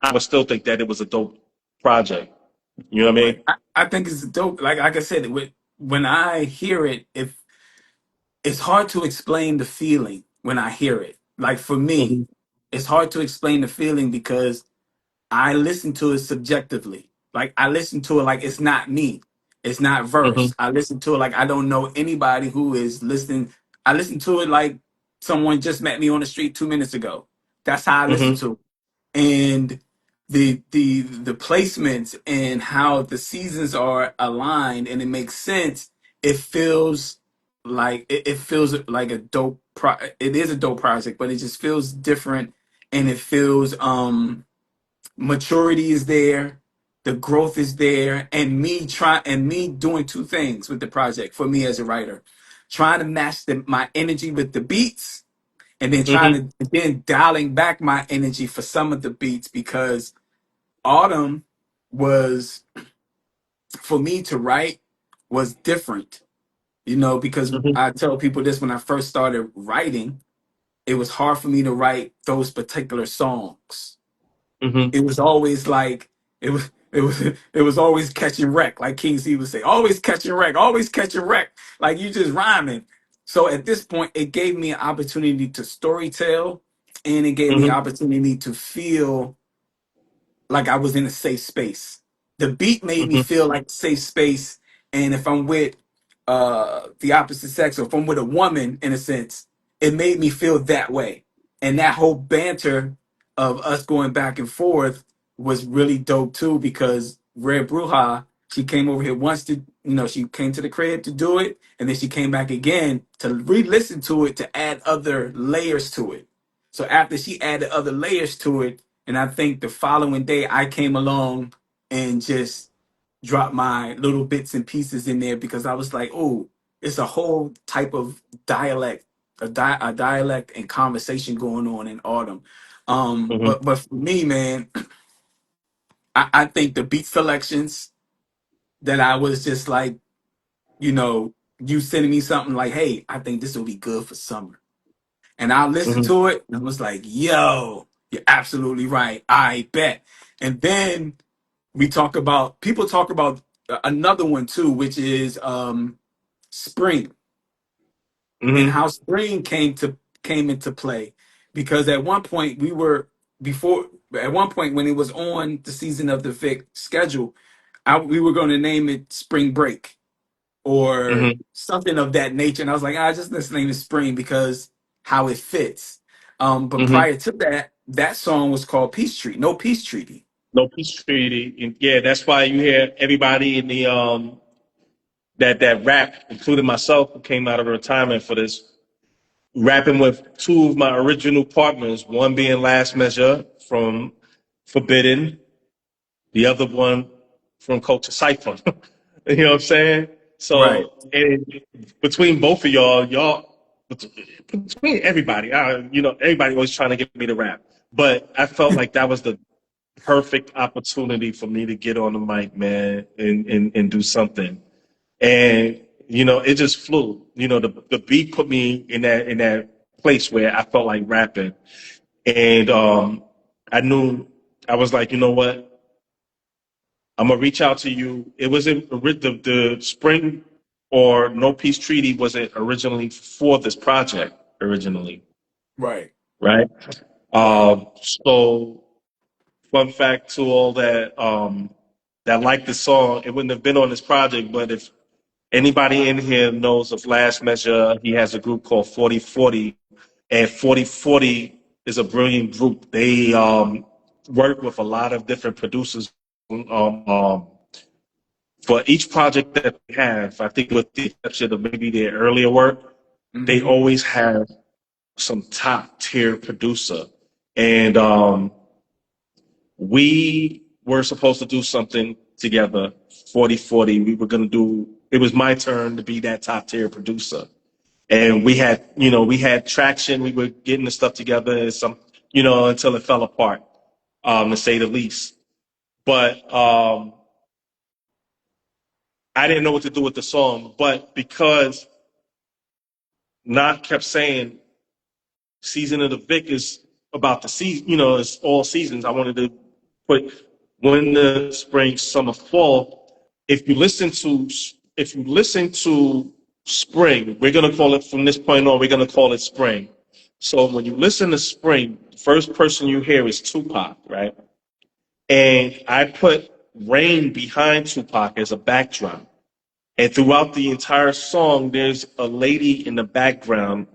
I would still think that it was a dope project. You know what I right. mean? I think it's dope. Like I said, when I hear it, if it's hard to explain the feeling when I hear it. Like for me, Hmm. it's hard to explain the feeling because I listen to it subjectively. Like I listen to it like it's not me. It's not Hmm. verse. I listen to it like I don't know anybody who is listening. I listen to it like someone just met me on the street 2 minutes ago. That's how I listen Hmm. to it. And the placements and how the seasons are aligned and it makes sense. It feels it feels like a it is a dope project, but it just feels different and it feels maturity is there, the growth is there, and me doing two things with the project for me as a writer, trying to match my energy with the beats, and then trying Hmm. to then dialing back my energy for some of the beats because Autumn was for me to write was different, because Hmm. I tell people this when I first started writing, it was hard for me to write those particular songs. Hmm. It was always like it was always catching wreck, like King C would say, always catching wreck, like you just rhyming. So at this point, it gave me an opportunity to storytell, and it gave me Hmm. opportunity to feel like I was in a safe space. The beat made me Hmm. feel like a safe space, and if I'm with the opposite sex, or if I'm with a woman, in a sense, it made me feel that way. And that whole banter of us going back and forth was really dope too, because Red Bruja, she came over here once to, she came to the crib to do it, and then she came back again to re-listen to it to add other layers to it. So after she added other layers to it, and I think the following day I came along and just dropped my little bits and pieces in there because I was like, oh, it's a whole type of dialect, a dialect and conversation going on in Autumn. Hmm. But for me, man, I think the beat selections that I was just like, you sending me something like, hey, I think this will be good for summer. And I listened Hmm. to it and was like, yo, you're absolutely right. I bet. And then people talk about another one too, which is spring, and Hmm. how spring came into play. Because at one point before at one point when it was on the season of the VIC schedule, we were going to name it Spring Break or Hmm. something of that nature. And I was like, just let's name it Spring because how it fits. But Hmm. prior to that, that song was called Peace Treaty. No Peace Treaty. No peace treaty, and yeah, that's why you hear everybody in the that rap, including myself, who came out of retirement for this, rapping with two of my original partners. One being Last Measure from Forbidden, the other one from Culture Cypher. You know what I'm saying? Right. So, and between both of y'all, between everybody, everybody was trying to get me to rap. But I felt like that was the perfect opportunity for me to get on the mic, man, and do something. And it just flew. The beat put me in that place where I felt like rapping, and I knew I was like, you know what, I'm gonna reach out to you. It was in the spring. or No Peace Treaty wasn't originally for this project originally, Right. right? Right. So fun fact to all that like the song, it wouldn't have been on this project, but if anybody in here knows of Last Measure, he has a group called 4040, and 4040 is a brilliant group. They work with a lot of different producers um, um, for each project that they have. I think with the exception of maybe their earlier work, they Mm-hmm. always have some top tier producer. And we were supposed to do something together, 4040. We were going to do, it was my turn to be that top tier producer. And we had traction. We were getting the stuff together and until it fell apart, to say the least. But I didn't know what to do with the song. But because Knock kept saying season of the Vic is about the season, it's all seasons. I wanted to put winter, spring, summer, fall. If you listen to spring, we're gonna call it from this point on. We're gonna call it spring. So when you listen to spring, the first person you hear is Tupac, right? And I put rain behind Tupac as a backdrop. And throughout the entire song, there's a lady in the background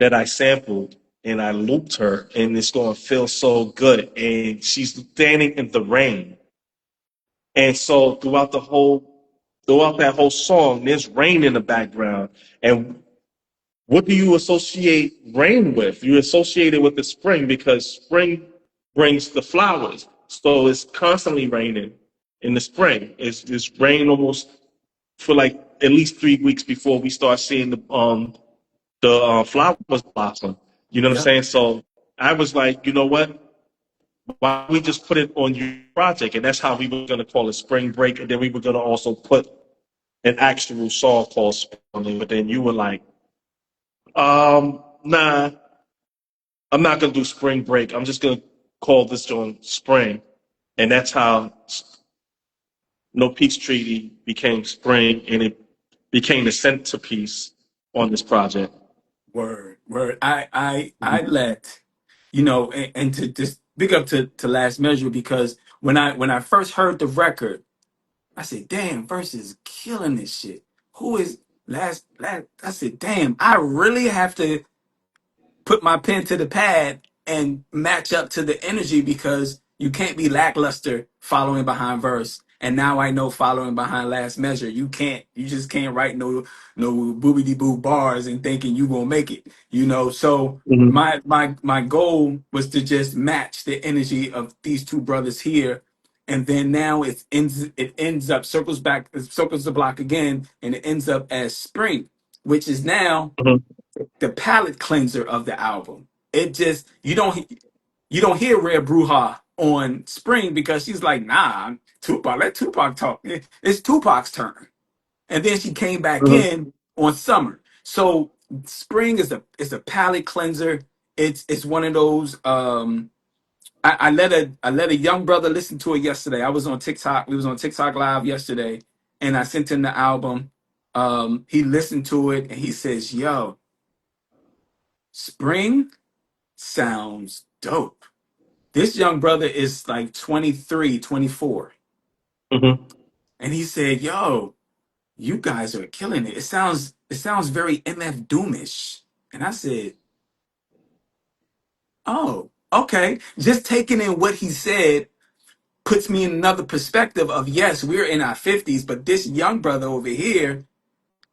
that I sampled and I looped her, and it's going to feel so good. And she's standing in the rain. And so throughout that whole song, there's rain in the background. And what do you associate rain with? You associate it with the spring because spring brings the flowers. So it's constantly raining in the spring. It's rain almost for like at least 3 weeks before we start seeing the flowers blossom. You know what I'm Yep. saying? So I was like, you know what? Why don't we just put it on your project? And that's how we were going to call it Spring Break. And then we were going to also put an actual song called Spring on it. But then you were like, nah, I'm not going to do Spring Break. I'm just going to call this one Spring. And that's how No Peace Treaty became Spring, and it became the centerpiece on this project. Word. Word. I let and to just big up to Last Measure because when I first heard the record, I said, damn, Verse is killing this shit. Who is last I said, damn, I really have to put my pen to the pad and match up to the energy because you can't be lackluster following behind Verse. And now I know following behind Last Measure, you just can't write no boobity boo bars and thinking you gonna make it. So Mhm. my goal was to just match the energy of these two brothers here. And then now it ends up circles the block again, and it ends up as Spring, which is now Mhm. the palate cleanser of the album. It just you don't hear Rare Bruja on Spring because she's like, nah, Tupac, let Tupac talk. It's Tupac's turn. And then she came back Mhm. in on Summer. So Spring is a palate cleanser. It's one of those I let a young brother listen to it yesterday. I was on TikTok. We was on TikTok live yesterday, and I sent him the album. He listened to it and he says, yo, Spring sounds dope. This young brother is like 23, 24. Mhm. And he said, yo, you guys are killing it. It sounds very MF Doomish. And I said, oh, okay. Just taking in what he said puts me in another perspective of yes, we're in our 50s, but this young brother over here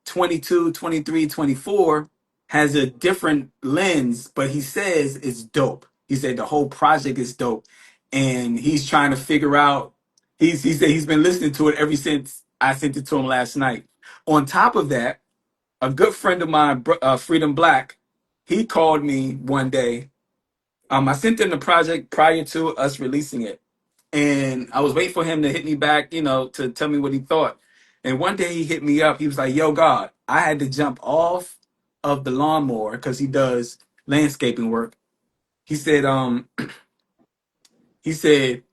22, 23, 24 has a different lens, but he says it's dope. He said the whole project is dope. And he's trying to figure out, he said he's been listening to it ever since I sent it to him last night. On top of that, a good friend of mine, Freedom Black, he called me one day. I sent him the project prior to us releasing it. And I was waiting for him to hit me back, to tell me what he thought. And one day he hit me up. He was like, yo, God, I had to jump off of the lawnmower because he does landscaping work. He said, he said,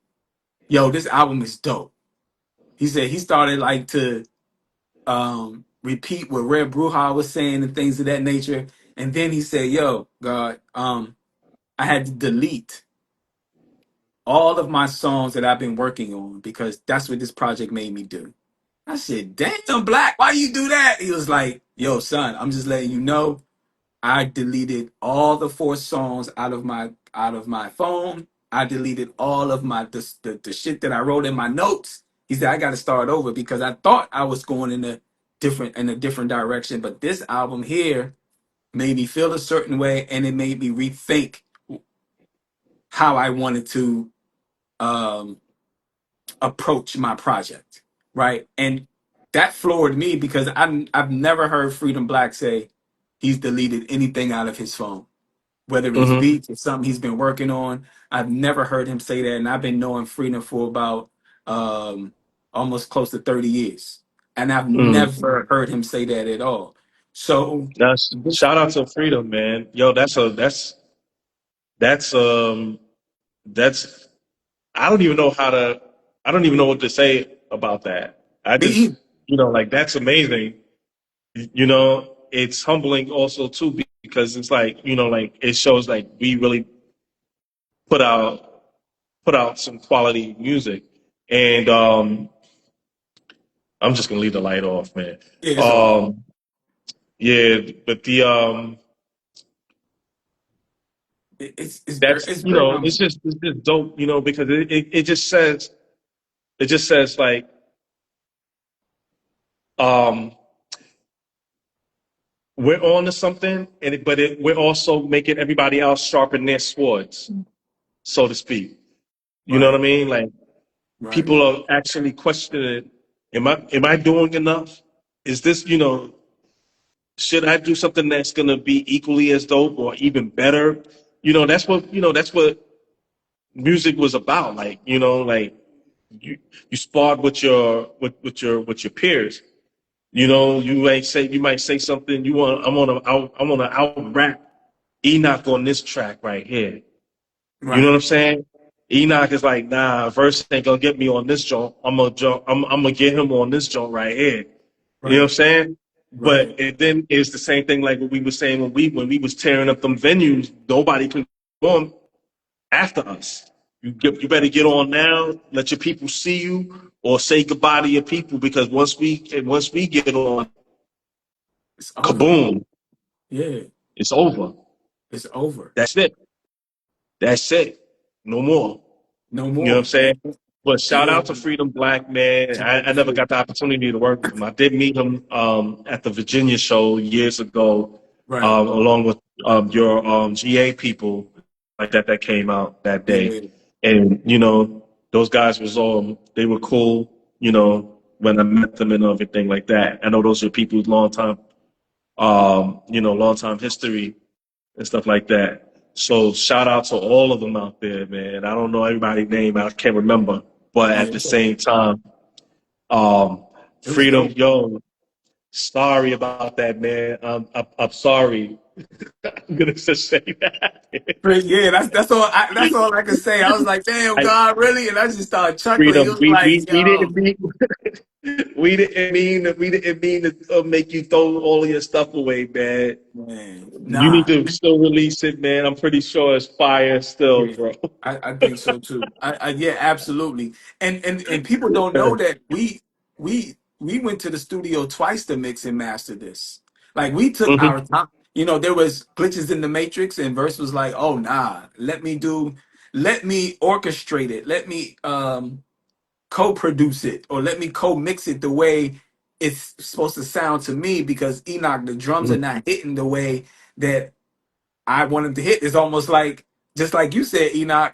yo, this album is dope. He said he started like to repeat what Red Bruja was saying and things of that nature. And then he said, "Yo, God, I had to delete all of my songs that I've been working on because that's what this project made me do." I said, "Damn, Black, why you do that?" He was like, "Yo, son, I'm just letting you know I deleted all the four songs out of my phone. I deleted all of the shit that I wrote in my notes." He said, "I got to start over because I thought I was going in a different direction, but this album here made me feel a certain way, and it made me rethink how I wanted to um, approach my project, right?" And that floored me because I've never heard Freedom Black say he's deleted anything out of his phone, whether it's Mm-hmm. beats or something he's been working on. I've never heard him say that, and I've been knowing Freedom for about um, almost close to 30 years, and I've Mm. never heard him say that at all. So That's this, shout out to Freedom, man. Yo, that's that's I don't even know how to I don't even know what to say about that. I just me, like that's amazing. It's humbling also too because it's like, like it shows like we really put out put out some quality music. And I'm just gonna leave the light off, man. yeah, it's all good. Um yeah, but the that's It's very humbling. it's just dope, because it just says like um we're on to something, we're also making everybody else sharpen their swords, so to speak. You know what I Right, mean? Like right, people are actually questioning, am I doing enough? Is this, should I do something that's gonna be equally as dope or even better? That's what music was about. Like, like you sparred with your peers. You might say something. I want to out rap Enoch on this track right here. You know what right, I'm saying? Enoch is like, nah, verse ain't gonna get me on this joint. I'm gonna get him on this joint right here. You know what I'm right, saying? right. But it then is the same thing like what we were saying when we was tearing up them venues. Nobody can go on after us. You better get on now. Let your people see you, or say goodbye to your people, because once we get on, It's over. kaboom, Yeah, it's over. it's over. That's it. That's it. No more. No You know what I'm more. saying? But shout out to And Freedom Black, man. I never got the opportunity to work with him. I did meet him at the Virginia show years ago, right. along with your GA people like that came out that day. Yeah. And, those guys they were cool, when I met them and everything like that. I know those are people with long time history and stuff like that. So shout out to all of them out there, man. I don't know everybody's name, I can't remember, but Yeah. at the same time, um, It was Freedom, dope. yo, sorry about that, man. I'm sorry. I'm gonna just say that. Yeah, that's all I could say. I was like, damn, I, God, really? And I just started chuckling. He Freedom, was we like, we yo, didn't mean we didn't mean to make you throw all of your stuff away, man. man, You need nah. to still release it, man. I'm pretty sure it's fire still, Yeah, bro. I think so too. Yeah, absolutely. And people don't know that we went to the studio twice to mix and master this. Like we took Hmm. our time. There was glitches in the matrix, and Verse was like, "Oh nah, let me orchestrate it. Let me co-produce it, or let me co-mix it the way it's supposed to sound to me, because Enoch, the drums are not hitting the way that I wanted to hit." Is almost like, just like you said, Enoch.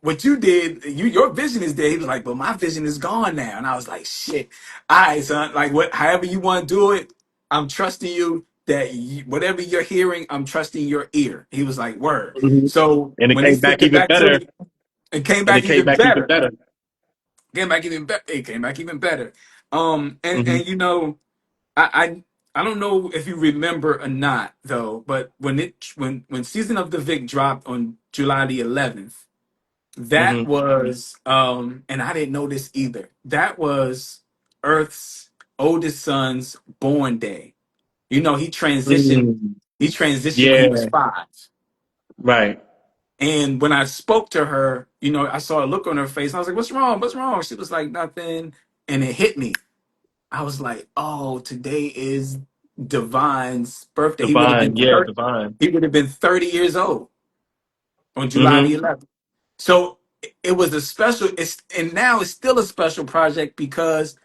What you did, your vision is there. He was like, "But my vision is gone now," and I was like, "Shit, all right, son. Like, however you want to do it, I'm trusting you. That whatever you're hearing, I'm trusting your ear." He was like, "Word." Hmm. So And it when they came flipped back it even back to better. it, it came And it back came even back even better. better. It came back even better. And Hmm. I don't know if you remember or not though, but when Season of the Vic dropped on July the 11th, that Hmm. was and I didn't know this either. That was Earth's. oldest son's born day. You know, he transitioned. Mm. He transitioned when he was Yeah. 5. Right. And when I spoke to her, you know, I saw a look on her face. And I was like, "What's wrong? What's wrong?" She was like, "Nothing." And it hit me. I was like, "Oh, today is Divine's birthday. He would have been Divine. Yeah. 30, Divine. he would have been 30 years old on July the Mm-hmm. 11th." So it was a special. And now it's still a special project because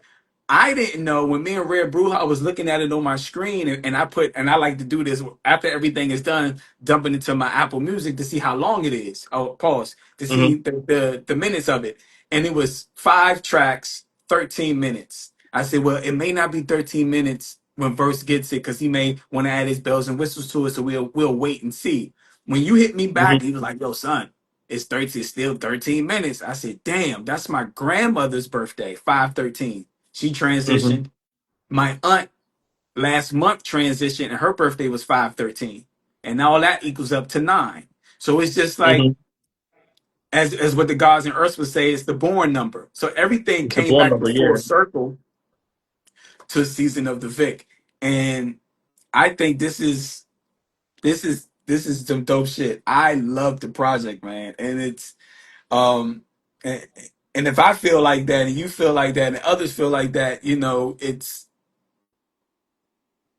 I didn't know when me and Red Brew, I was looking at it on my screen, and I like to do this after everything is done, dumping into my Apple Music to see how long it is. Oh, pause to see Mm-hmm. the minutes of it, and it was 5 tracks, 13 minutes. I said, well, it may not be 13 minutes when Verse gets it because he may want to add his bells and whistles to it, so we'll wait and see. When you hit me back, Mm-hmm. he was like, "Yo, son, it's 13, it's still 13 minutes." I said, "Damn, that's my grandmother's birthday, 513." She Mm-hmm. transitioned. My aunt last month transitioned, and her birthday was 513, and all that equals up to 9. So it's just like Mm-hmm. as what the gods and earth would say, it's the born number. So everything It's the came born back to number. full Yeah. circle to season of the Vic, and I think this is some dope shit. I love the project, man, and it's um. And, and if I feel like that, and you feel like that, and others feel like that, you know, it's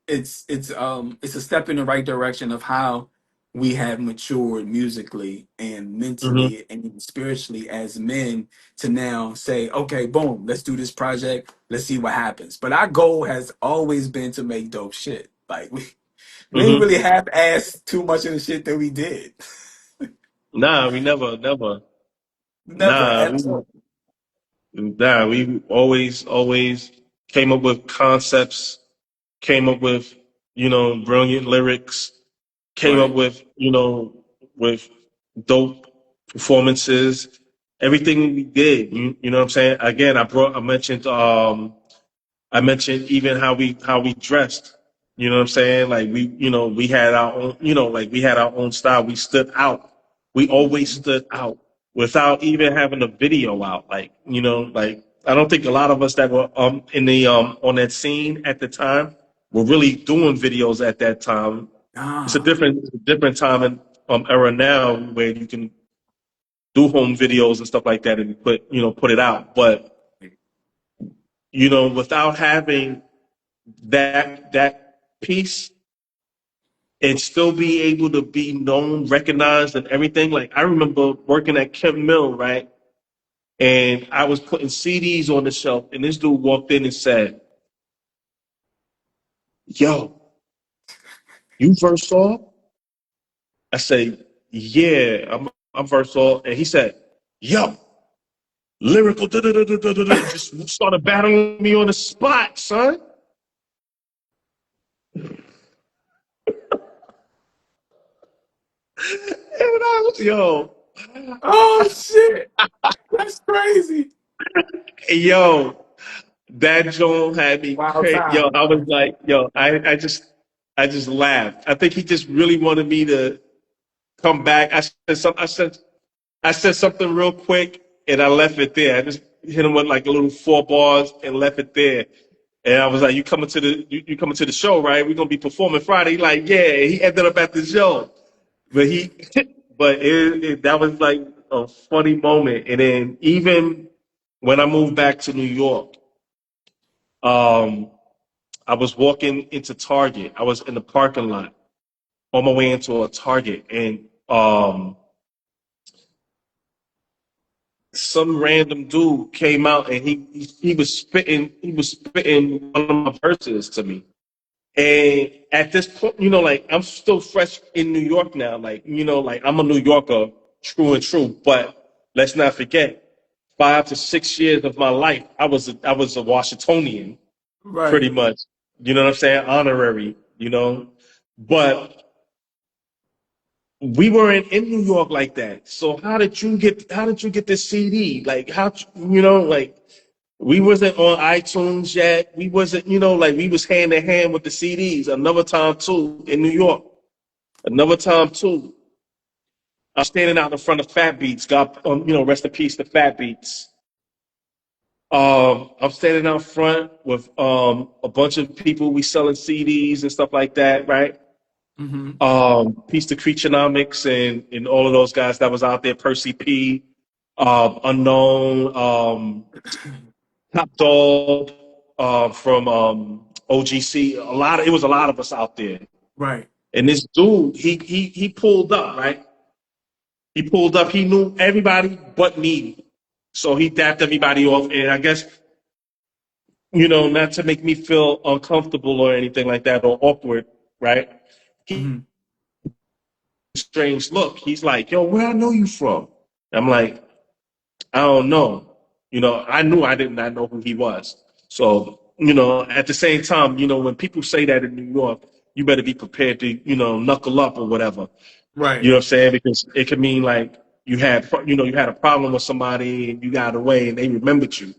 a step in the right direction of how we have matured musically and Mm-hmm. mentally and even spiritually as men to now say, okay, boom, let's do this project, let's see what happens. But our goal has always been to make dope shit. Like we ain't Mm-hmm. really half-assed too much of the shit that we did. Nah, we never. Never Nah, at all. we always came up with concepts, came up with, brilliant lyrics, came up Right. with, with dope performances. Everything we did, you know what I'm saying? Again, I mentioned even how we dressed. You know what I'm saying? Like we had our own, like we had our own style. We stood out. We always Mhm. stood out without even having a video out. Like I don't think a lot of us that were in the on that scene at the time were really doing videos at that time. Ah, It's a different time and era now where you can do home videos and stuff like that and put it out. But without having that piece and still be able to be known, recognized, and everything. Like I remember working at Kemp Mill, right? And I was putting CDs on the shelf, and this dude walked in and said, "Yo, you Versal?" I say, "Yeah, I'm Versal," and he said, "Yo, lyrical." Da, da, da, da, da, da, da," just started battling me on the spot, son. And I was, oh shit, that's crazy. yo, that joint had me Wild crazy. Yo, time, I was man. like, I just laughed. I think he just really wanted me to come back. I said something real quick, and I left it there. I just hit him with like a little 4 bars and left it there. And I was like, you coming to the show, right? We're gonna be performing Friday. He like, yeah. He ended up at the show, but but that was like a funny moment. And then even when I moved back to New York, um, I was walking into Target. I was in the parking lot on my way into a Target, and some random dude came out and he was spitting one of my verses to me. And at this point, like I'm still fresh in New York now. Like I'm a New Yorker, true and true. But let's not forget, 5 to 6 years of my life, I was a Washingtonian, pretty Right. much. You know what I'm saying? Honorary, But we weren't in New York like that. So how did you get this CD? Like like we wasn't on iTunes yet. We wasn't, like we was hand in hand with the CDs. Another time too in New York. Another time too. I'm standing out in front of Fat Beats. God, rest in peace to Fat Beats. I'm standing out front with a bunch of people. We selling CDs and stuff like that, right? Mm-hmm. Piece to Creaturenomics and all of those guys that was out there, Percy P, Unknown, Top Dog, from OGC. It was a lot of us out there. Right. And this dude, he pulled up, right? He pulled up. He knew everybody but me, so he dapped everybody off. And I guess, not to make me feel uncomfortable or anything like that or awkward, right? He Mm-hmm. strange look. He's like, "Yo, where I know you from?" I'm like, "I don't know." I knew I did not know who he was. So, at the same time, when people say that in New York, you better be prepared to, knuckle up or whatever. You Right. know what I'm saying? Because it could mean like you had a problem with somebody and you got away and they remembered you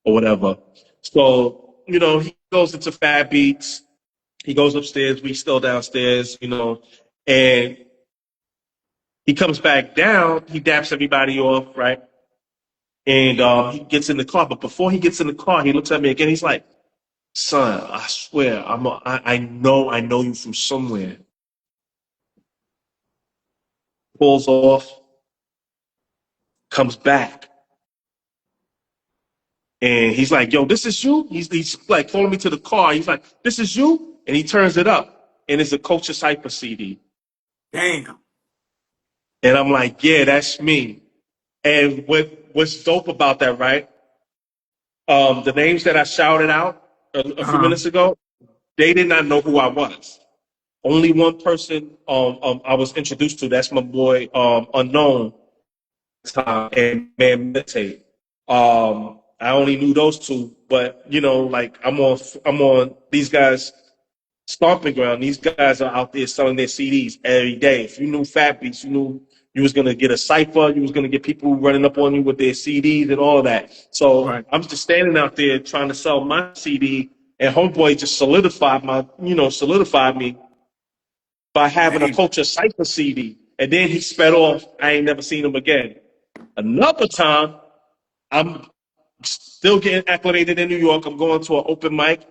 or whatever. So, he goes into Fat Beats. He goes upstairs. We still downstairs, and he comes back down. He daps everybody off, right? And he gets in the car. But before he gets in the car, he looks at me again. He's like, "Son, I swear, I know you from somewhere." Pulls off, comes back. And he's like, "Yo, this is you?" He's like calling me to the car. He's like, "This is you?" And he turns it up. And it's a Culture Cypher CD. Damn. And I'm like, "Yeah, that's me." And what's dope about that, right? The names that I shouted out a few Uh-huh. minutes ago, they did not know who I was. Only one person I was introduced to. That's my boy Unknown time and Man Meditate. I only knew those two, but like I'm on these guys stomping ground. These guys are out there selling their CDs every day. If you knew Fat Beats, you knew you was gonna get a cipher. You was gonna get people running up on you with their CDs and all of that. So Right. I'm just standing out there trying to sell my CD, and Homeboy just solidified me by having a Damn. Culture Cipher CD. And then he sped off. I ain't never seen him again. Another time, I'm still getting acclimated in New York. I'm going to an open mic.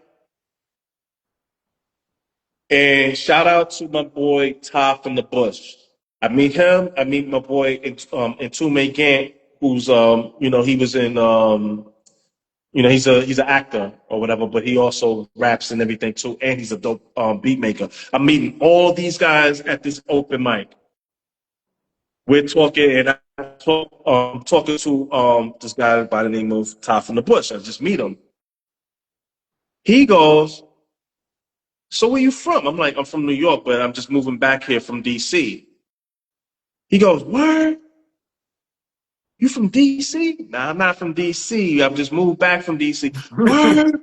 And shout out to my boy Ty from the Bush. I meet him. I meet my boy in Tume Gant, who's he was in he's an actor or whatever, but he also raps and everything too, and he's a dope beat maker. I'm meeting all these guys at this open mic. We're talking, and talking to this guy by the name of Ty from the Bush. I just meet him. He goes, "So where you from?" I'm like, "I'm from New York, but I'm just moving back here from DC." He goes, "Word? You from DC?" "Nah, I'm not from DC. I've just moved back from DC." "Word?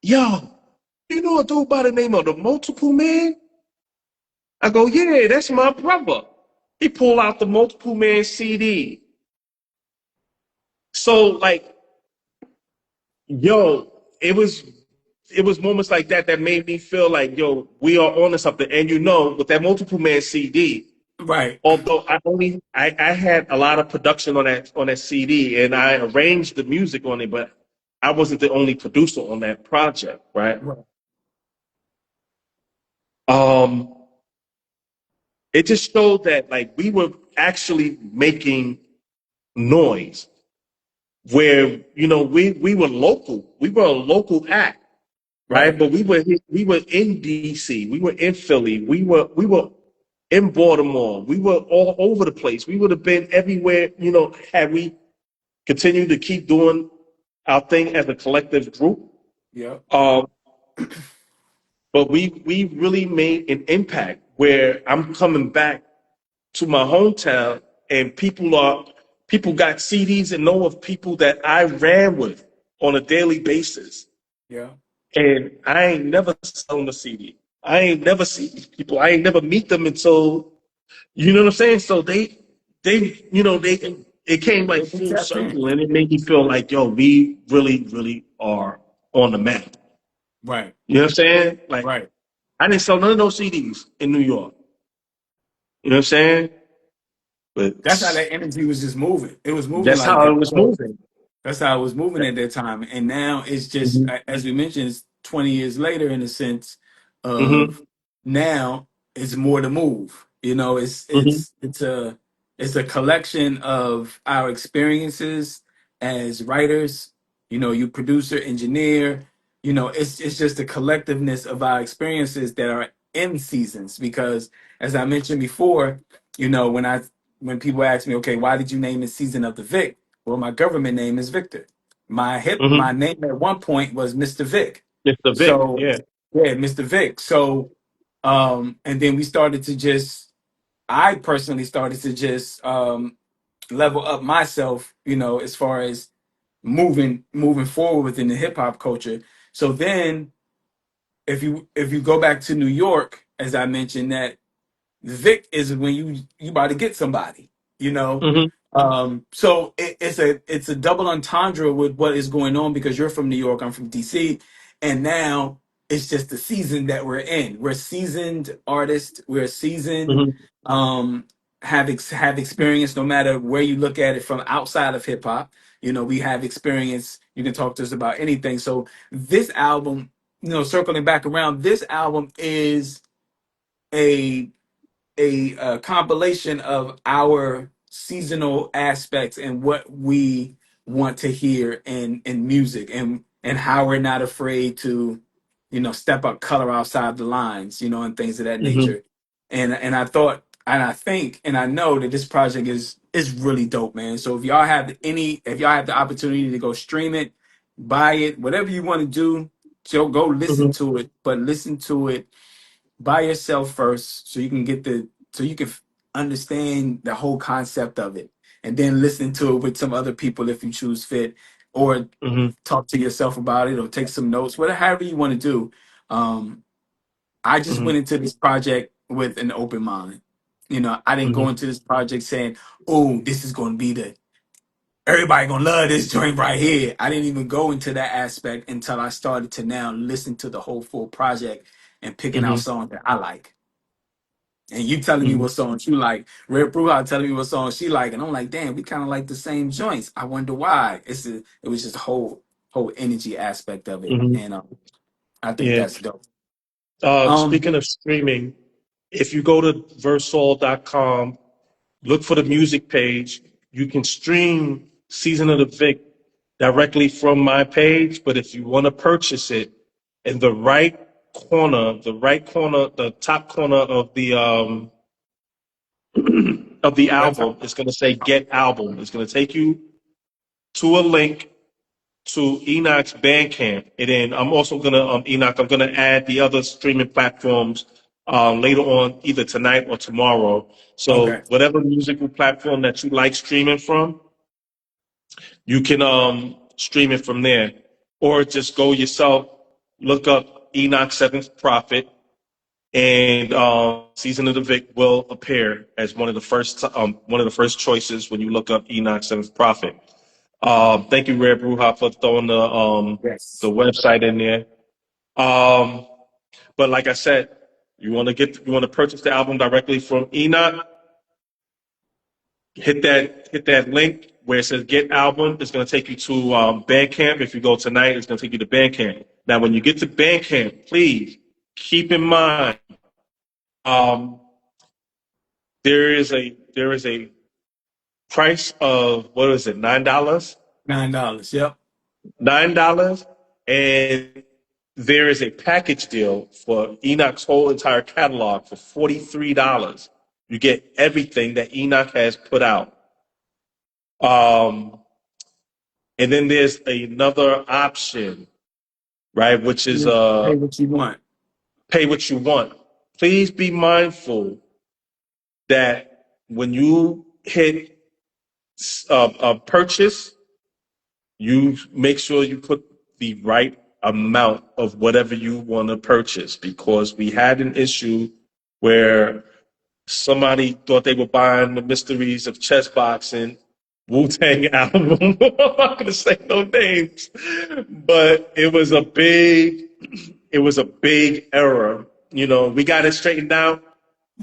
Yo, you know a dude by the name of the Multiple Man?" I go, "Yeah, that's my brother." He pulled out the Multiple Man CD. So like, yo, it was moments like that that made me feel like, yo, we are on to something. And with that Multiple Man CD, Right. although I had a lot of production on that CD and I arranged the music on it, but I wasn't the only producer on that project, right? Right. Um, it just showed that like we were actually making noise where we were local. We were a local act, right? Right. But we were in DC, we were in Philly, we were in Baltimore, we were all over the place. We would have been everywhere, had we continued to keep doing our thing as a collective group. Yep. Um, but we really made an impact where I'm coming back to my hometown and people got CDs and know of people that I ran with on a daily basis. Yeah. And I ain't never selling a CD. I ain't never see these people. I ain't never meet them until you know what I'm saying. So they it came like They full tapped in. circle, and it made me feel like, yo, we really, really are on the map. Right. You know what I'm saying? Like Right. I didn't sell none of those CDs in New York. You know what I'm saying? That's how But that energy was just moving. It was moving that's like how it that. was So moving. That's how I was moving at that time. And now it's just, Mm-hmm. as we mentioned, it's 20 years later in the sense Mm-hmm. of now it's more to move. You know, Mm-hmm. it's a collection of our experiences as writers, you know, you producer, engineer, you know, it's just a collectiveness of our experiences that are in seasons because as I mentioned before, you know, when people ask me, okay, why did you name it Season of the Vic? Well, my government name is Victor. My Mm-hmm. name at one point was Mr. Vic. Mr. Vic, So yeah. yeah, Mr. Vic. So and then we started to just I personally started to just level up myself, you know, as far as moving forward within the hip hop culture. So then if you go back to New York, as I mentioned, that Vic is when you about to get somebody, you know. Mm-hmm. So it's a double entendre with what is going on because you're from New York, I'm from DC, and now it's just the season that we're in. We're seasoned artists. We're seasoned, Mm-hmm. um, have experience no matter where you look at it from outside of hip hop. You know, we have experience. You can talk to us about anything. So this album, you know, circling back around, this album is a compilation of our seasonal aspects and what we want to hear in music and how we're not afraid to you know step up color outside the lines you know and things of that Mm-hmm. nature and I thought and I think and I know that this project is really dope, man. So if y'all have the opportunity to go stream it, buy it, whatever you want to do, so go listen Mm-hmm. to it, but listen to it by yourself first so you can get the so you can understand the whole concept of it and then listen to it with some other people if you choose fit or Mm-hmm. talk to yourself about it or take some notes whatever however you want to do. I just Mm-hmm. went into this project with an open mind. You know, I didn't go Mm-hmm. into this project saying, oh, this is going to be the everybody gonna love this joint right here. I didn't even go into that aspect until I started to now listen to the whole full project and picking out Mm-hmm. songs that I like. And you telling me Mm-hmm. what songs you like. Red Bruja telling me what songs she like, and I'm like, damn, we kind of like the same joints. I wonder why. It was just a whole energy aspect of it, Mm-hmm. and I think Yeah. that's dope. Speaking of streaming, if you go to versol.com, look for the music page. You can stream Season of the Vic directly from my page, but if you want to purchase it, in the top corner of the Website. album, it's going to say "Get Album." It's going to take you to a link to Enoch's Bandcamp, and then I'm also gonna Enoch. I'm gonna add the other streaming platforms later on, either tonight or tomorrow. Okay. So whatever musical platform that you like streaming from, you can stream it from there, or just go yourself, look up Enoch 7th Prophet, and Season of the Vic will appear as one of the first choices when you look up Enoch 7th Prophet. Thank you, Red Bruja, for throwing the Yes. website in there. Um, but like I said, you want to purchase the album directly from Enoch. Hit that link where it says "Get Album." It's going to take you to Bandcamp. If you go tonight, it's going to take you to Bandcamp. Now, when you get to Bandcamp, please keep in mind um, there is a price of what is it, $9? $9. Yep. $9, and there is a package deal for Enoch's whole entire catalog for $43. You get everything that Enoch has put out. Um, and then there's another option, right, which is Pay what you want. pay what you want. Please be mindful that when you hit a purchase, you make sure you put the right amount of whatever you want to purchase, because we had an issue where somebody thought they were buying the Mysteries of Chess Boxing Wu-Tang album. I'm not going to say no names, but it was a big error. You know, we got it straightened out.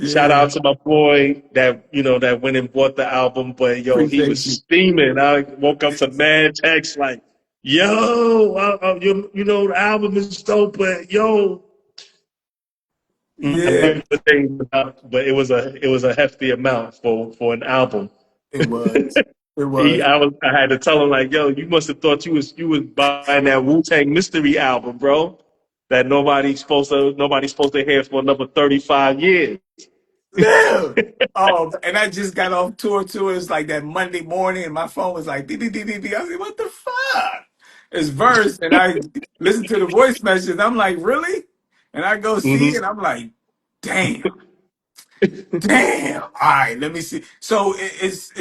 Shout Yeah. out to my boy that that went and bought the album, but yo, he was Appreciate you. steaming. I woke up to mad texts like, "Yo, the album is dope, but yo, Yeah, but it was a hefty amount for an album. it was. It was. I had to tell him like, yo, you must have thought you was buying that Wu-Tang Mystery album, bro. That nobody's supposed to hear for another 35 years. Yeah. Oh, and I just got off tour too. It's like that Monday morning, and my phone was like beep beep beep beep beep. I was like, "What the fuck?" It's verse, and I listen to the voice message. I'm like, "Really?" And I go see Hmm. it. I'm like, "Damn, damn." All right, let me see. So it's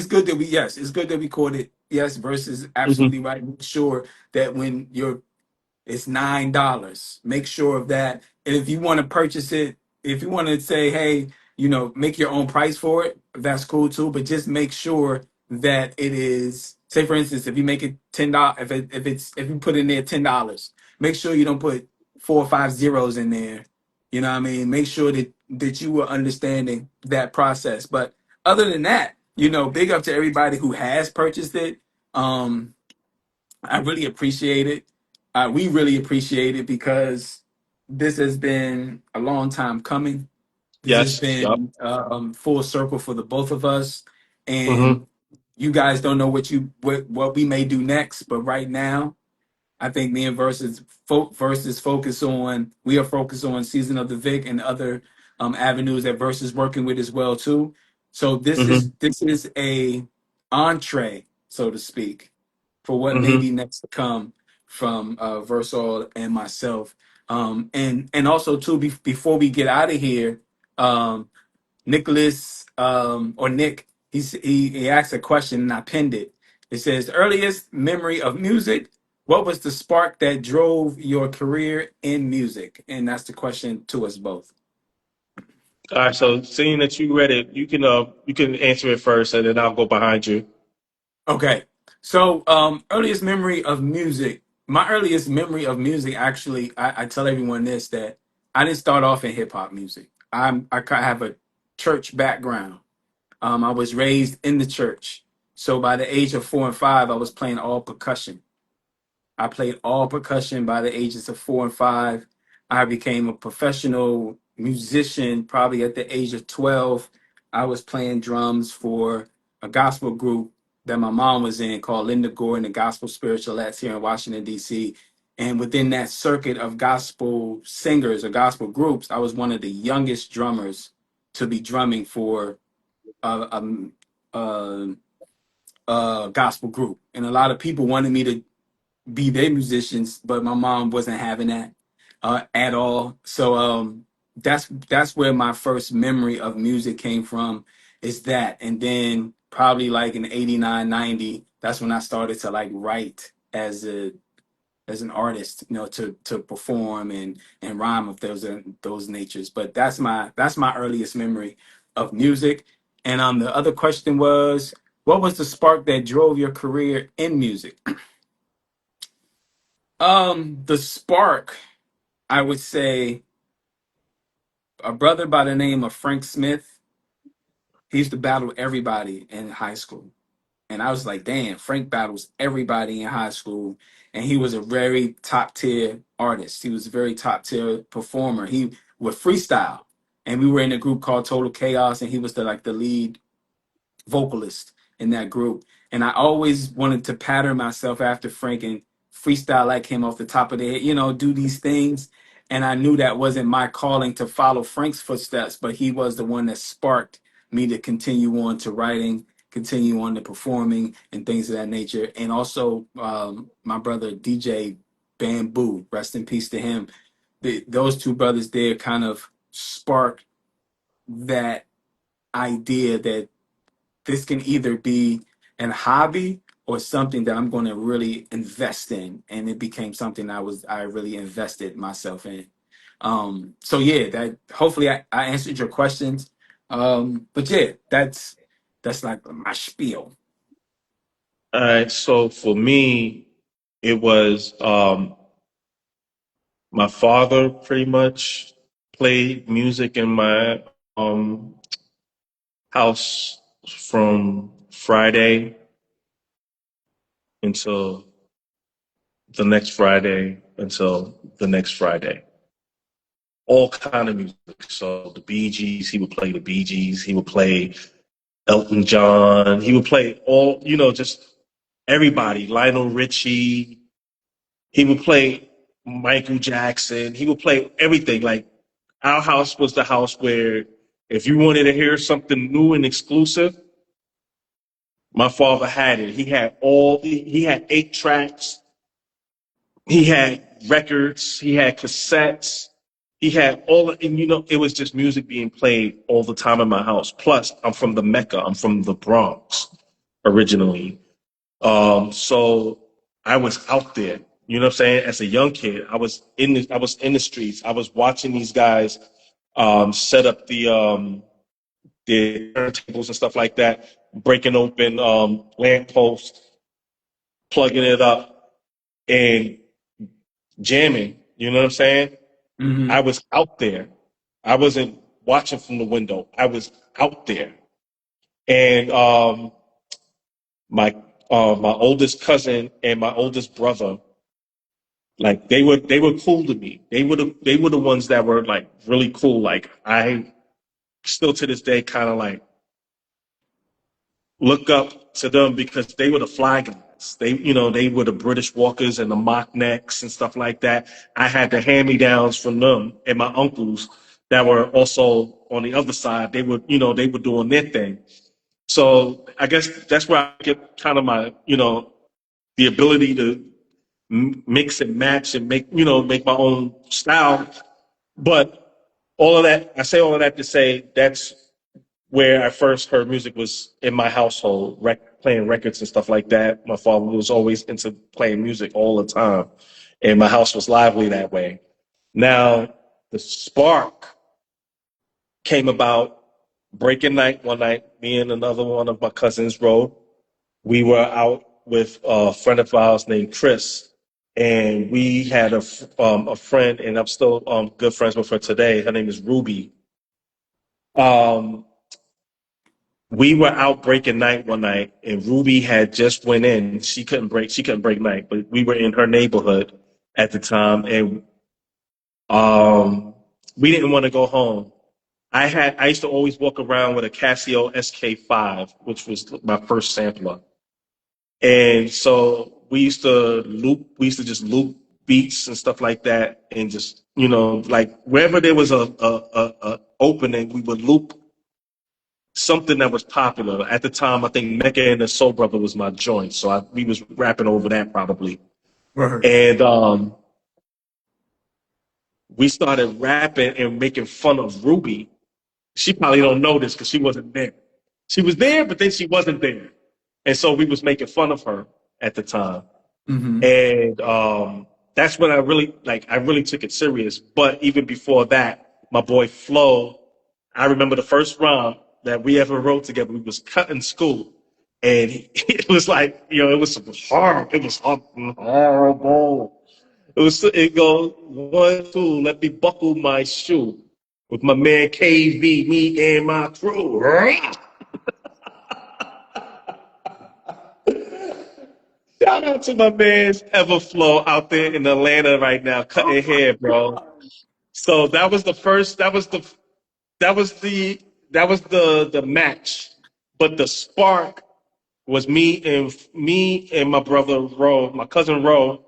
good that we yes, it's good that we caught it. Yes, verse is absolutely Hmm. right. Make sure that when you're it's $9. Make sure of that. And if you want to purchase it, if you want to say, hey, make your own price for it, that's cool too. But just make sure that it is. Say for instance, if you make it $10, if you put in there $10, make sure you don't put four or five zeros in there. You know what I mean? Make sure that you were understanding that process. But other than that, big up to everybody who has purchased it. Um, I really appreciate it. We really appreciate it because this has been a long time coming. This has Yes. Yup. been full circle for the both of us, Hmm. and you guys don't know what we may do next. But right now, I think me and Versus focus on we are focused on Season of the Vic and other avenues that Versus working with as well too. So this is Hmm. this is a entree, so to speak, for what may Hmm. be next to come from Versal and myself. And also too before we get out of here, um, Nicholas or Nick, he asked a question and I pinned it. It says, earliest memory of music. What was the spark that drove your career in music? And that's the question to us both. All right. So, seeing that you read it, you can answer it first, and then I'll go behind you. Okay. So earliest memory of music. My earliest memory of music, actually, I tell everyone this that I didn't start off in hip hop music. Have a church background. I was raised in the church. So by the age of 4 and 5, I was playing all percussion. I played all percussion by the ages of 4 and 5. I became a professional musician probably at the age of 12. I was playing drums for a gospel group that my mom was in called Linda Gore and the Gospel Spiritualettes here in Washington, D.C. And within that circuit of gospel singers or gospel groups, I was one of the youngest drummers to be drumming for a, a, a gospel group. And a lot of people wanted me to be their musicians, but my mom wasn't having that at all. So that's where my first memory of music came from, is that. And then probably like in 89, 90, that's when I started to like write as an artist, to perform and rhyme of those natures. But that's my earliest memory of music. And the other question was, what was the spark that drove your career in music? The spark, I would say, a brother by the name of Frank Smith. He used to battle everybody in high school. And I was like, damn, Frank battles everybody in high school. And he was a very top tier artist. He was a very top tier performer. He would freestyle. And we were in a group called Total Chaos, and he was the lead vocalist in that group. And I always wanted to pattern myself after Frank and freestyle like him off the top of the head, do these things. And I knew that wasn't my calling to follow Frank's footsteps, but he was the one that sparked me to continue on to writing, continue on to performing and things of that nature. And also my brother DJ Bamboo, rest in peace to him. Those two brothers there kind of sparked that idea that this can either be an hobby or something that I'm going to really invest in. And it became something I really invested myself in. So yeah, that hopefully I answered your questions. But yeah, that's like my spiel. All right. So for me, it was my father, pretty much. played music in my house from Friday until the next Friday until the next Friday. All kind of music. So the Bee Gees, he would play the Bee Gees. He would play Elton John. He would play all, just everybody. Lionel Richie. He would play Michael Jackson. He would play everything. Like our house was the house where if you wanted to hear something new and exclusive, my father had it. He had 8 tracks. He had records. He had cassettes. He had and it was just music being played all the time in my house. Plus, I'm from the Mecca. I'm from the Bronx originally. So I was out there. You know what I'm saying? As a young kid, I was in the streets. I was watching these guys set up the turntables and stuff like that, breaking open lamp posts, plugging it up, and jamming. You know what I'm saying? Mm-hmm. I was out there. I wasn't watching from the window. I was out there. And my my oldest cousin and my oldest brother, like they were cool to me. They were the ones that were like really cool. Like I still to this day kind of like look up to them because they were the fly guys. They were the British Walkers and the mock necks and stuff like that. I had the hand-me-downs from them and my uncles that were also on the other side. They were doing their thing. So I guess that's where I get kind of my, the ability to mix and match and make my own style. But all of that, I say all of that to say that's where I first heard music was in my household, playing records and stuff like that. My father was always into playing music all the time, and my house was lively that way. Now, the spark came about breaking night one night. Me and another one of my cousins rode. We were out with a friend of ours named Chris, and we had a friend, and I'm still good friends with her today. Her name is Ruby. Um, we were out breaking night one night, and Ruby had just went in. She couldn't break night, but we were in her neighborhood at the time, and we didn't want to go home. I used to always walk around with a Casio SK5, which was my first sampler. And so we used to just loop beats and stuff like that, and just like wherever there was a opening, we would loop something that was popular at the time. I think Mecca and the Soul Brother was my joint, so we was rapping over that probably. Right. And we started rapping and making fun of Ruby. She probably don't know this because she wasn't there. She was there, but then she wasn't there, and so we was making fun of her at the time. Mm-hmm. And that's when I really took it serious. But even before that, my boy Flo, I remember the first rhyme that we ever wrote together. We was cutting school, and it was like it was horrible. It was horrible. It goes 1, 2. Let me buckle my shoe with my man KV, me and my crew. Shout out to my man's Everflow out there in Atlanta right now, Oh cutting my hair, bro. God. So that was the first. That was the match. But the spark was me and my brother Ro, my cousin Ro,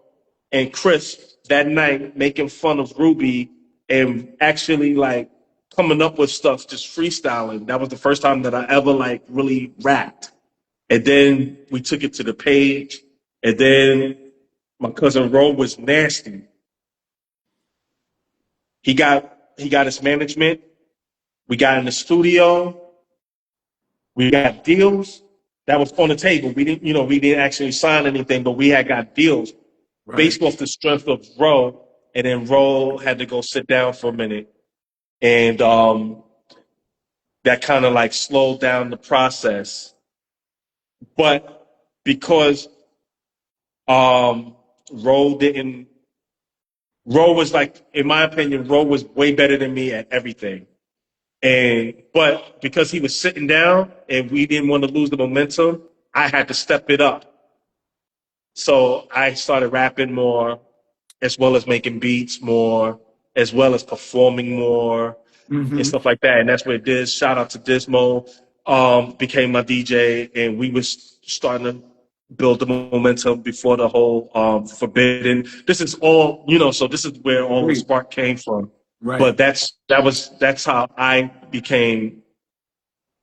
and Chris that night making fun of Ruby and actually like coming up with stuff, just freestyling. That was the first time that I ever like really rapped. And then we took it to the page. And then my cousin Ro was nasty. He got his management. We got in the studio. We got deals that was on the table. We didn't actually sign anything, but we had got deals Right. based off the strength of Ro. And then Ro had to go sit down for a minute, and that kind of like slowed down the process. But because Ro didn't Ro was like, in my opinion, Ro was way better than me at everything. But because he was sitting down and we didn't want to lose the momentum, I had to step it up. So I started rapping more, as well as making beats more, as well as performing more and Mm-hmm. stuff like that. And that's where Diz, shout out to Dismo, became my DJ, and we was starting to build the momentum before the whole Forbidden. This is all, so this is where all the Great. spark came from. Right. But that's how I became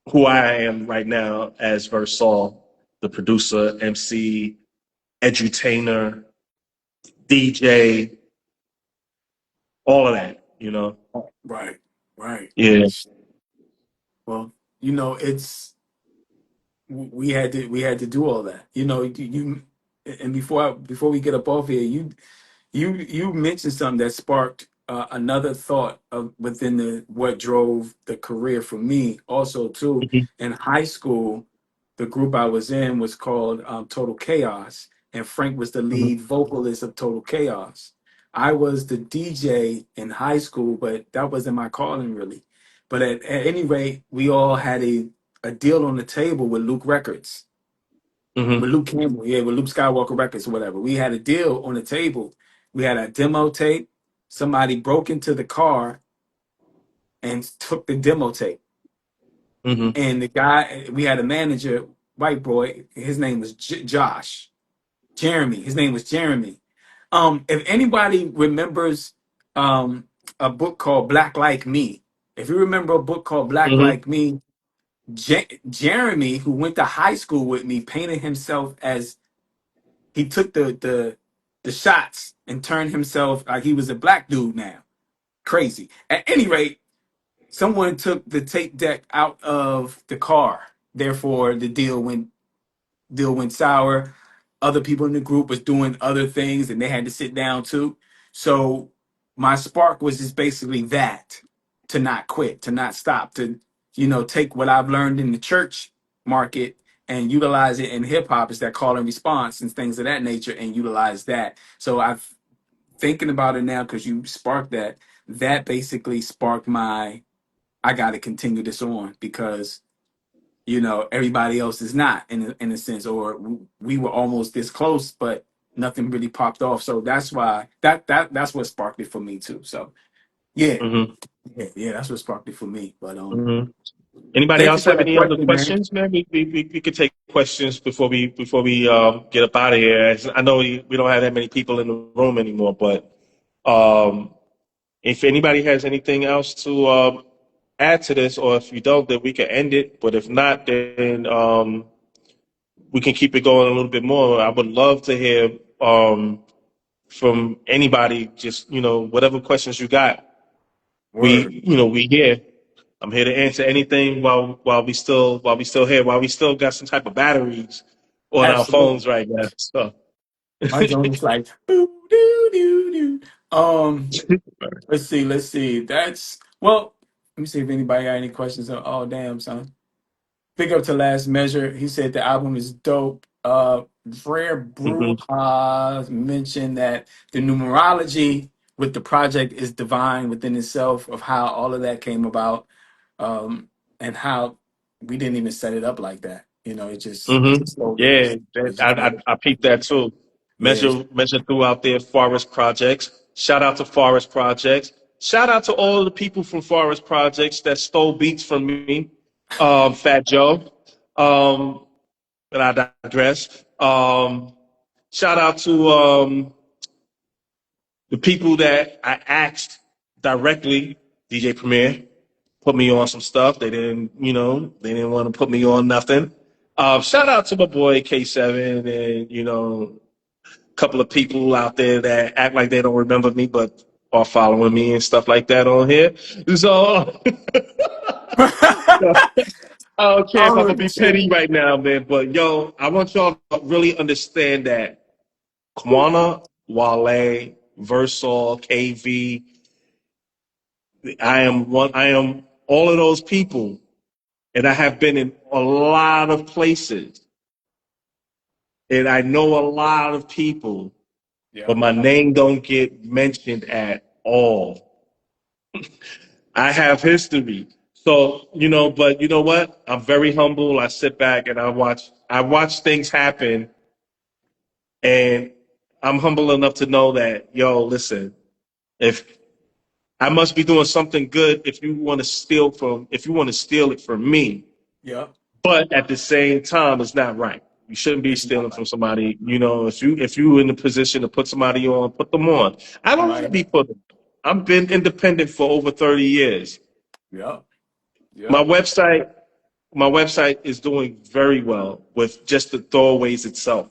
who I am right now as Versal, the producer, MC, edutainer, DJ, all of that. Right. Right. Yeah. Well, it's we had to do all that. And before we get up off here, you mentioned something that sparked another thought of within the what drove the career for me also too. Hmm. In high school, the group I was in was called Total Chaos, and Frank was the Hmm. lead vocalist of Total Chaos. I was the DJ in high school, but that wasn't my calling really. But at any rate, we all had a deal on the table with Luke Records, with Hmm. Luke Campbell, yeah, with Luke Skywalker Records or whatever. We had a deal on the table. We had a demo tape. Somebody broke into the car and took the demo tape. Hmm. And the guy, we had a manager, white boy. His name was Josh. Jeremy. His name was Jeremy. If anybody remembers a book called Black Like Me, if you remember a book called Black Hmm. Like Me, Jeremy, who went to high school with me, painted himself as he took the shots and turned himself like he was a black dude now. Crazy. At any rate, someone took the tape deck out of the car. Therefore, the deal went sour. Other people in the group was doing other things and they had to sit down too. So my spark was just basically that, to not quit, to not stop, to take what I've learned in the church market and utilize it in hip hop, is that call and response and things of that nature, and utilize that. So I've thinking about it now because you sparked that basically sparked my, I got to continue this on because everybody else is not, in a sense, or we were almost this close, but nothing really popped off. So that's why that's what sparked it for me too. So yeah, Hmm. yeah, that's what sparked it for me. But Hmm. Anybody thank you else for have that any other question, man. questions, man? We could take questions before we get up out of here. I know we don't have that many people in the room anymore, but um, if anybody has anything else to add to this, or if you don't, then we can end it. But if not, then we can keep it going a little bit more. I would love to hear from anybody, just whatever questions you got. Word, We here. I'm here to answer anything while we still here, while we still got some type of batteries on our absolutely. phones right now. So. My joint was like, boo, doo, doo, doo. Let's see. That's well. Let me see if anybody got any questions. Oh, damn, son. Big up to Last Measure. He said the album is dope. Rare Hmm. Bruja mentioned that the numerology with the project is divine within itself, of how all of that came about, and how we didn't even set it up like that. It just flowed with Yeah, us. It just I, flowed. I peeped that too. Yeah. Measure throughout there, Forest Projects. Shout out to Forest Projects. Shout out to all of the people from Forest Projects that stole beats from me. Fat Joe. Um, but I digress. Shout out to the people that I asked directly, DJ Premier, put me on some stuff. They didn't want to put me on nothing. Shout out to my boy K7 and, a couple of people out there that act like they don't remember me, but are following me and stuff like that on here. So I don't care if I'm Oh gonna be shit. petty right now, man. But yo, I want y'all to really understand that Kwana, Wale, Versal, KV, I am all of those people, and I have been in a lot of places, and I know a lot of people, Yeah. but my name don't get mentioned at all. I have history. So, but you know what? I'm very humble. I sit back and I watch things happen, and I'm humble enough to know that, yo, listen, if I must be doing something good if you want to steal it from me. Yeah. But at the same time, it's not right. You shouldn't be It's not stealing from right. somebody. If you in the position to put somebody on, put them on. I don't want to Right. be put on. I've been independent for over 30 years. Yeah. My Yeah. website, my website is doing very well with just the throwaways itself.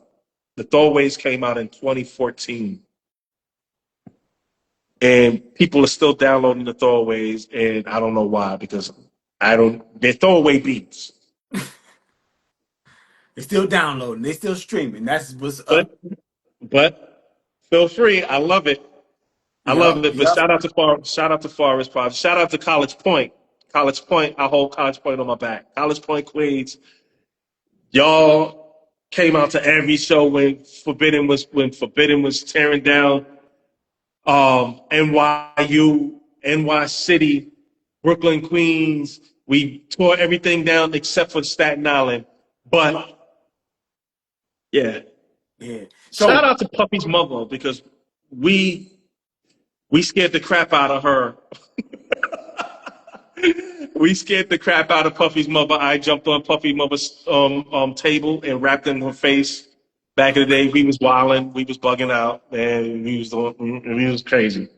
The throwaways came out in 2014, and people are still downloading the throwaways, and I don't know why, because they're throwaway beats. They're still downloading. They're still streaming. That's what's But up. but feel free. I love it. I love Yep. it. But Yep. shout out to Forest Project. Shout out to College Point. College Point. I hold College Point on my back. College Point, Queens. Y'all came out to every show when Forbidden was tearing down NYU, NY City, Brooklyn, Queens. We tore everything down except for Staten Island. But yeah, Yeah. shout So out to Puppy's mother, because we scared the crap out of her. We scared the crap out of Puffy's mother. I jumped on Puffy's mother's table and rapped in her face. Back in the day, we was wilding, we was bugging out, and we was crazy.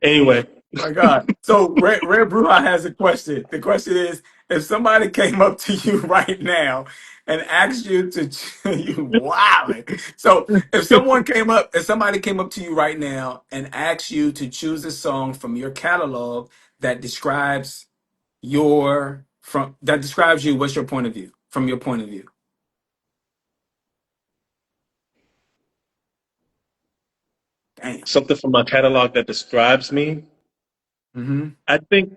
Anyway, my God. So Red Bruja has a question. The question is, if somebody came up to you right now and asked you to you wow. So if somebody came up to you right now and asked you to choose a song from your catalog that describes that describes you, what's your point of view? From your point of view. Damn. something from my catalog that describes me. Hmm. I think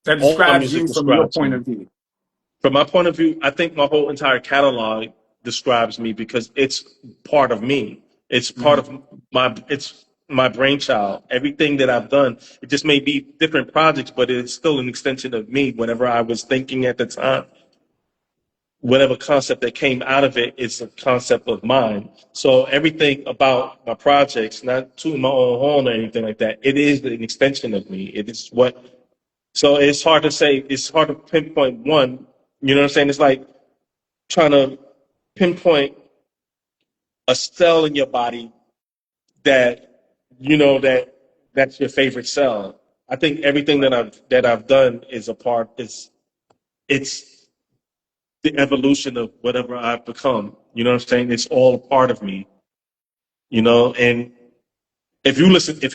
That all my describes music you from your describes point me. of view. From my point of view, I think my whole entire catalog describes me, because it's part of me. It's part Hmm. of my brainchild. Everything that I've done, it just may be different projects, but it's still an extension of me. Whatever I was thinking at the time, whatever concept that came out of it is a concept of mine. So everything about my projects, not tooting my own horn or anything like that, it is an extension of me. It is what. So it's hard to say. It's hard to pinpoint one. You know what I'm saying? It's like trying to pinpoint a cell in your body that that's your favorite cell. I think everything that I've done is a part. It's the evolution of whatever I've become. You know what I'm saying? It's all a part of me. And if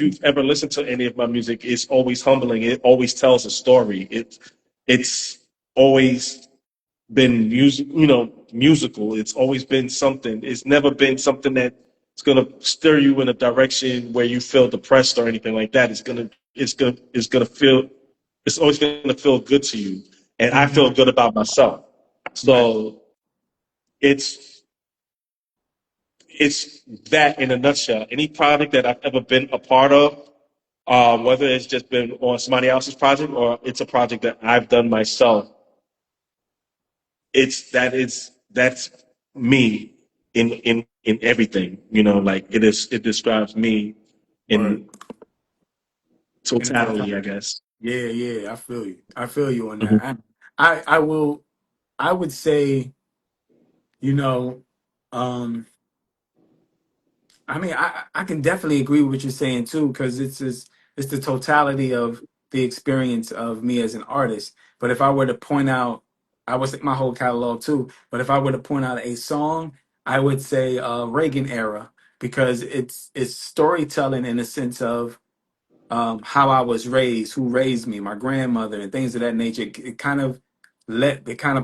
you've ever listened to any of my music, it's always humbling. It always tells a story. It's always been musical. It's always been something. It's never been something that's gonna steer you in a direction where you feel depressed or anything like that. It's always gonna feel good to you. And I Hmm. feel good about myself. Right. So it's it's that in a nutshell. Any project that I've ever been a part of, whether it's just been on somebody else's project or it's a project that I've done myself, that's me in everything. Like it describes me Word. in In its totality, I entirety. guess. Yeah, yeah, I feel you. I feel you on Mhm. that. I will. I would say, you know, um, I mean, I can definitely agree with what you're saying too, because it's the totality of the experience of me as an artist. But if I were to point out, I was my whole catalog too. But if I were to point out a song, I would say Reagan era, because it's storytelling in the sense of how I was raised, who raised me, my grandmother, and things of that nature. It kind of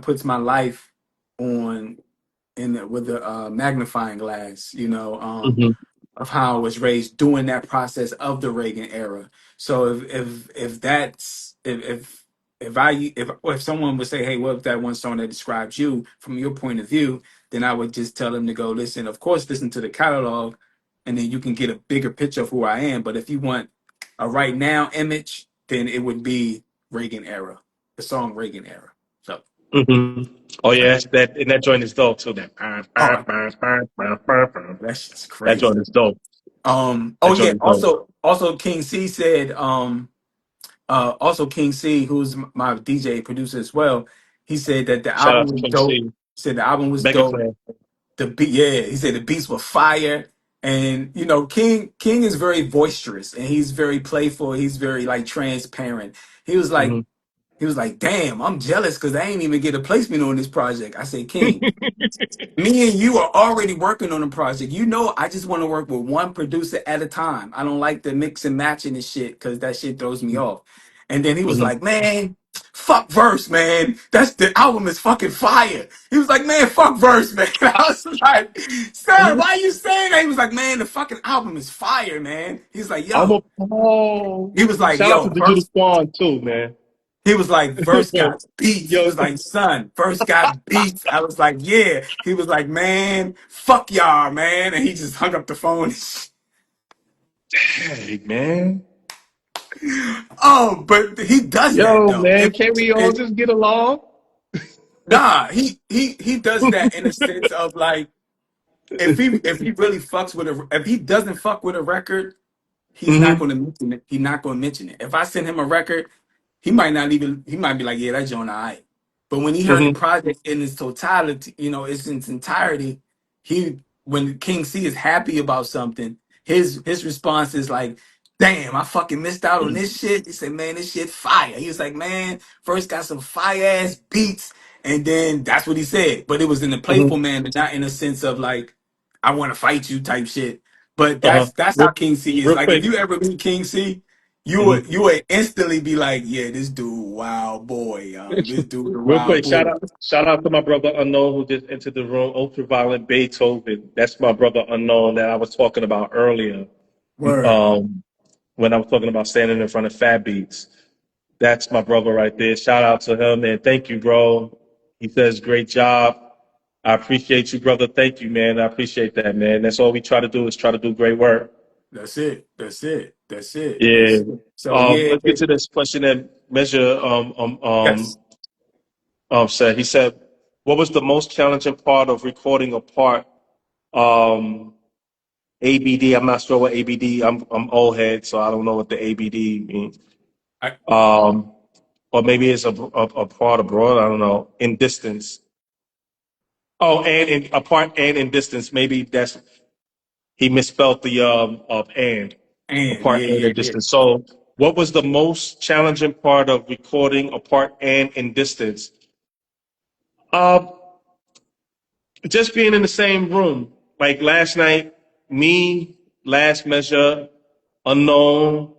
puts my life on with the magnifying glass, Mhm. of how I was raised during that process of the Reagan era. So if that's if someone would say, hey, what if that one song that describes you from your point of view, then I would just tell them to go listen. Of course, listen to the catalog, and then you can get a bigger picture of who I am. But if you want a right now image, then it would be Reagan era, the song Reagan era. So, Hmm. Oh so yeah, that joint is dope too. oh, that shit's That crazy. joint is dope. Oh That yeah, joint is dope. also King C said, also King C, who's my DJ producer as well, he said that the Shout out album to was King dope. C, Said the album was Mega dope. Clan. The beat, yeah, he said the beats were fire. And you know, King is very boisterous and he's very playful. He's very like transparent. He was like, Hmm. he was like, damn, I'm jealous because I ain't even get a placement on this project. I said, King, me and you are already working on a project. You know, I just want to work with one producer at a time. I don't like the mix and matching and shit because that shit throws me off. And then he was Hmm. like, man, fuck verse, man. That's the album is fucking fire. He was like, man, fuck verse, man. I was like, sir, why you saying that? He was like, man, the fucking album is fire, man. He's like, I'm a yo. oh, He was like, shout out to yo, Digital verse. Squad too, man. He was like, verse got beats. He Yo, was like, son, verse got beats. I was like, yeah. He was like, man, fuck y'all, man. And he just hung up the phone. hey man. Oh, but he does that Yo, though. man, can't we all It just get along? nah, he does that in a sense of like, if he really fucks with if he doesn't fuck with a record, he's not Hmm. going to mention it. He's not going to mention it. If I send him a record, he might not even. He might be like, "Yeah, that joint alright." But when he heard the Hmm. project in its totality, you know, it's in its entirety, he when King C is happy about something, his response is like, "Damn, I fucking missed out on this shit." He said, "Man, this shit fire." He was like, "Man, first got some fire ass beats." And then that's what he said. But it was in a playful Hmm. manner, not in a sense of like, I want to fight you type shit. But Uh-huh. that's how Real, King C is. real Like if quick. you ever meet King C, Mhm. you would instantly be like, yeah, this dude, wild boy, this dude, a Real wild quick, boy. shout out to my brother Unknown who just entered the room, Ultraviolet Beethoven. That's my brother Unknown that I was talking about earlier. Word. Um, when I was talking about standing in front of Fat Beats. That's my brother right there. Shout out to him and thank you, bro. He says great job. I appreciate you, brother. Thank you, man. I appreciate that, man. That's all we try to do is try to do great work. That's it. That's it. That's it. Yeah. That's it. So yeah, Let's get to this question that Measure yes. said. He said, "What was the most challenging part of recording a part?" Um, ABD. I'm not sure what ABD. I'm old head, so I don't know what the ABD means. I, Um, or maybe it's a part abroad. I don't know. In distance. Oh, and in apart and in distance. Maybe that's he misspelled the of and and apart yeah, and yeah, in yeah. distance. So, what was the most challenging part of recording apart and in distance? Uh, just being in the same room. Like last night, me, Last Measure, Unknown,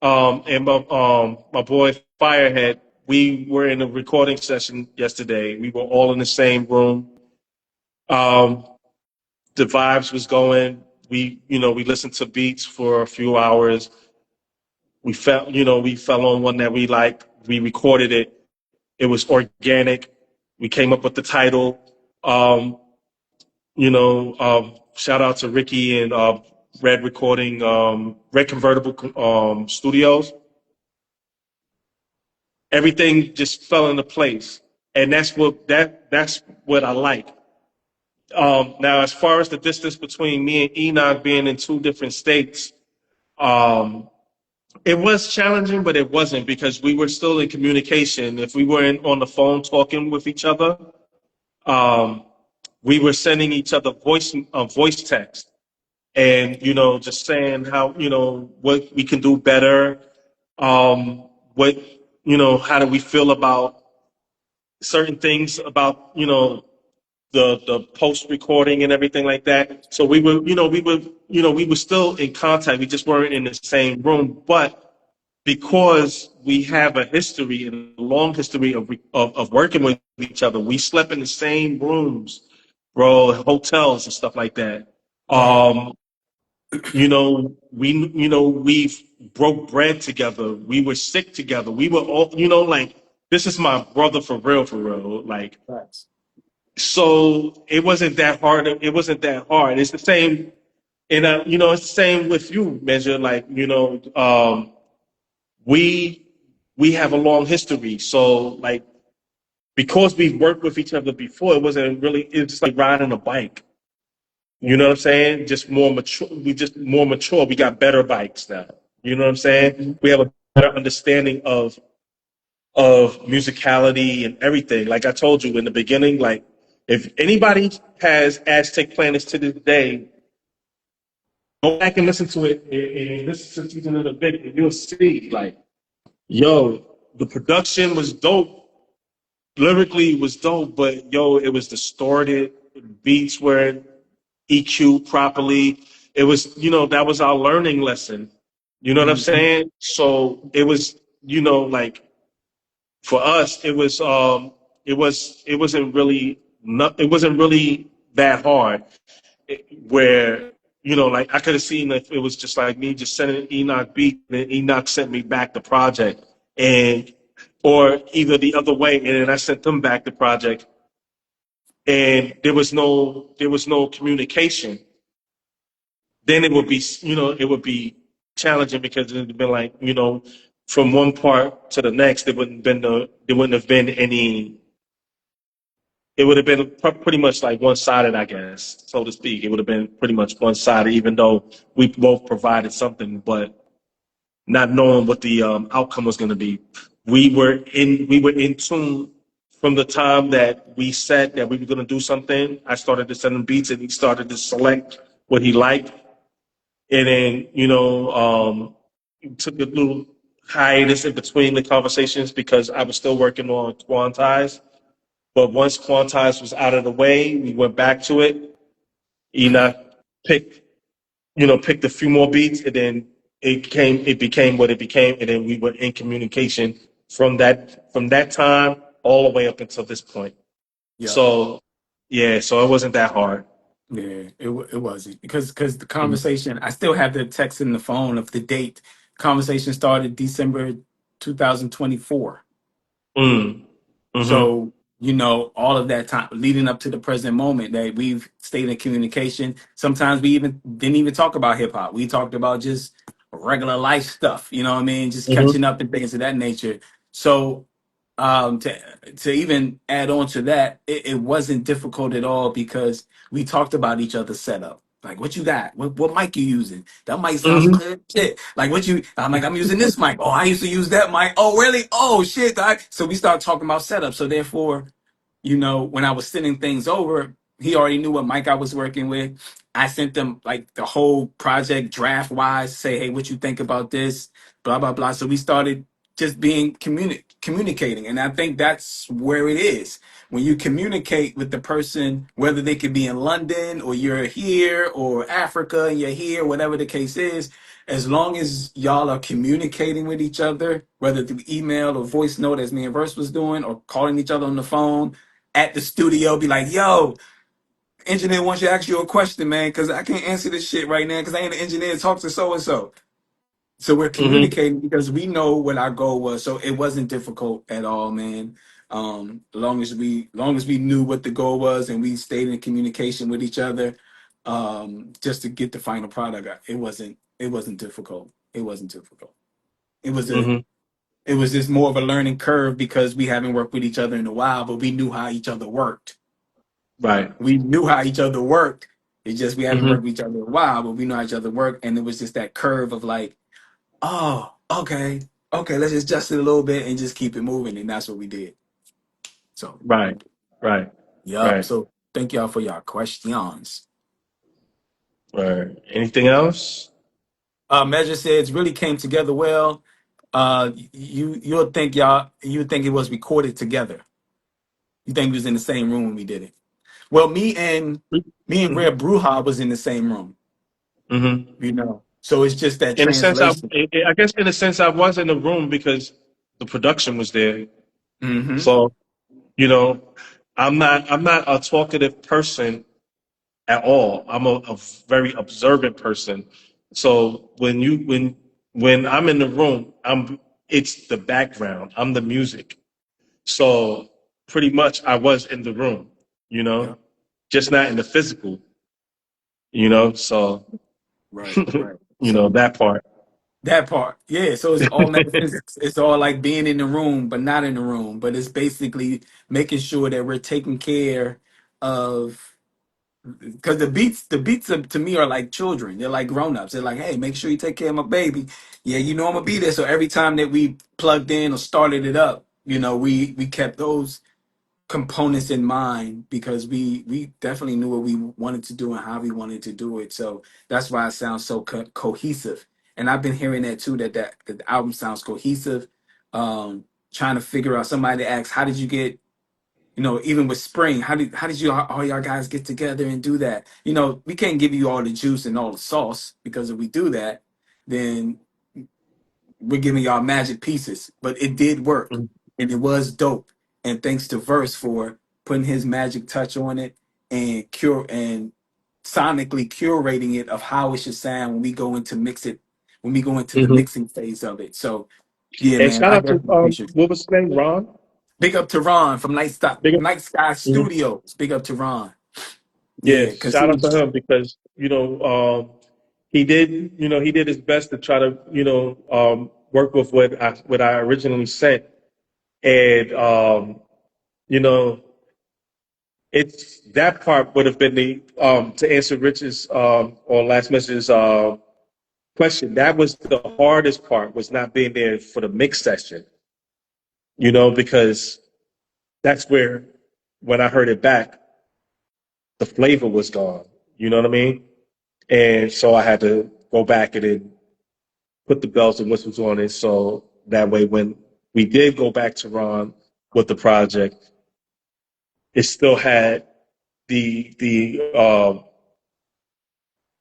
and my boy Firehead. We were in a recording session yesterday. We were all in the same room. Um, the vibes was going. We listened to beats for a few hours. We fell on one that we liked. We recorded it. It was organic. We came up with the title. Um, shout out to Ricky and Red Convertible Studios. Everything just fell into place, and that's what I like. Now, as far as the distance between me and Enoch being in two different states, um, it was challenging, but it wasn't because we were still in communication. If we weren't on the phone talking with each other, um, we were sending each other voice text, and just saying how what we can do better. What how do we feel about certain things about the post recording and everything like that. So we were still in contact. We just weren't in the same room, but because we have a history and a long history of working with each other, we slept in the same rooms, bro, hotels and stuff like that. Right. Um, we've broke bread together. We were sick together. We were all, like this is my brother for real, for real. Like, Facts. so it wasn't that hard. It wasn't that hard. It's the same. And you know, it's the same with you, Measure. Like, you know, we we have a long history. So like, because we've worked with each other before, it wasn't really. It was just like riding a bike. You know what I'm saying? Just more mature. We just more mature. We got better bikes now. You know what I'm saying? We have a better understanding of musicality and everything. Like I told you in the beginning, like if anybody has Aztec Planets to this day, go back and listen to it and listen to season of the bit, and you'll see like, yo, the production was dope. Lyrically, it was dope, but yo, it was distorted. Beats were EQ properly. It was, you know, that was our learning lesson. You know what I'm Mhm. saying? So it was, you know, like for us, it wasn't really not, it wasn't really that hard. Where, you know, like I could have seen if it was just like me just sending Enoch beat, and Enoch sent me back the project, and or either the other way, and then I sent them back the project, and there was no communication. Then it would be, you know, it would be challenging because it would been like, you know, from one part to the next, there wouldn't have been any. It would have been pretty much like one sided, I guess, so to speak. It would have been pretty much one sided, even though we both provided something, but not knowing what the outcome was going to be. We were in tune from the time that we said that we were going to do something. I started to send him beats, and he started to select what he liked, and then, you know, took a little hiatus in between the conversations because I was still working on Quantize. But once Quantize was out of the way, we went back to it. Enoch picked, you know, picked a few more beats, and then it became what it became, and then we were in communication from that time all the way up until this point. Yep. So yeah, so it wasn't that hard. Yeah, it wasn't because the conversation, I still have the text in the phone of the date. Conversation started December 2024. Mm. Mm-hmm. So, you know, all of that time leading up to the present moment that we've stayed in communication. Sometimes we even didn't even talk about hip hop. We talked about just regular life stuff, you know what I mean? Just Mm-hmm. catching up and things of that nature. So, to even add on to that, it wasn't difficult at all because we talked about each other's setup. Like, what you got? What mic you using? That mic sounds Mm-hmm. good. Shit. Like, what you? I'm like, I'm using this mic. Oh, I used to use that mic. Oh, really? Oh, shit. So we start talking about setup. So therefore, you know, when I was sending things over, he already knew what mic I was working with. I sent them like the whole project draft wise, say, hey, what you think about this? Blah blah blah. So we started just being communicating, and I think that's where it is. When you communicate with the person, whether they could be in London or you're here or Africa and you're here, whatever the case is, as long as y'all are communicating with each other, whether through email or voice note, as me and Verse was doing, or calling each other on the phone at the studio, be like, yo, engineer wants you to ask you a question, man, because I can't answer this shit right now because I ain't an engineer. Talk to so and so. So we're Mm-hmm. communicating because we know what our goal was. So it wasn't difficult at all, man. Long as we knew what the goal was and we stayed in communication with each other, just to get the final product, it wasn't difficult. It wasn't difficult. It was a Mm-hmm. it was just more of a learning curve because we haven't worked with each other in a while, but we knew how each other worked. Right. We knew how each other worked. It's just we haven't Mm-hmm. worked with each other in a while, but we know how each other worked, and it was just that curve of like, oh, okay, okay, let's just adjust it a little bit and just keep it moving, and that's what we did. So, Right. Right. yup. Right. So, thank y'all for your questions. Right. Anything else? Measure says really came together well. You think it was recorded together. You think we was in the same room when we did it. Well, me and Mm-hmm. Rare Bruja was in the same room, Mm-hmm. you know. So it's just that In a sense, translation. I guess in a sense I was in the room because the production was there. Mm-hmm. So, you know, I'm not a talkative person at all. I'm a very observant person. So when I'm in the room, it's the background. I'm the music. So pretty much I was in the room, you know, Yep. just not in the physical, you know. So Right, right. You know, So that part. that part, yeah. So it's all metaphysics. It's all like being in the room, but not in the room. But it's basically making sure that we're taking care of, because the beats to me are like children. They're like grown-ups. They're like, hey, make sure you take care of my baby. Yeah, you know I'm gonna be there. So every time that we plugged in or started it up, we kept those components in mind because we definitely knew what we wanted to do and how we wanted to do it. So that's why it sounds so cohesive. And I've been hearing that too, that the album sounds cohesive. Trying to figure out, somebody asks, how did you get, even with Spring, how did you all y'all guys get together and do that? We can't give you all the juice and all the sauce, because if we do that, then we're giving y'all magic pieces. But it did work, and it was dope. And thanks to Verse for putting his magic touch on it and sonically curating it of how it should sound when we go into the Hmm. mixing phase of it. So yeah, And man, shout I out to definitely appreciate it. what was his name, Ron. Big up to Ron from Big up. Night Sky Mhm. Studios. Big up to Ron. Yeah, Yeah, because shout out to him because he did his best to try to work with what I originally sent, and you know it's that part would have been the to answer Rich's or last message's question. That was the hardest part, was not being there for the mix session, because that's where, when I heard it back, the flavor was gone. You know what I mean? And so I had to go back and then put the bells and whistles on it. So that way, when we did go back to Ron with the project, it still had the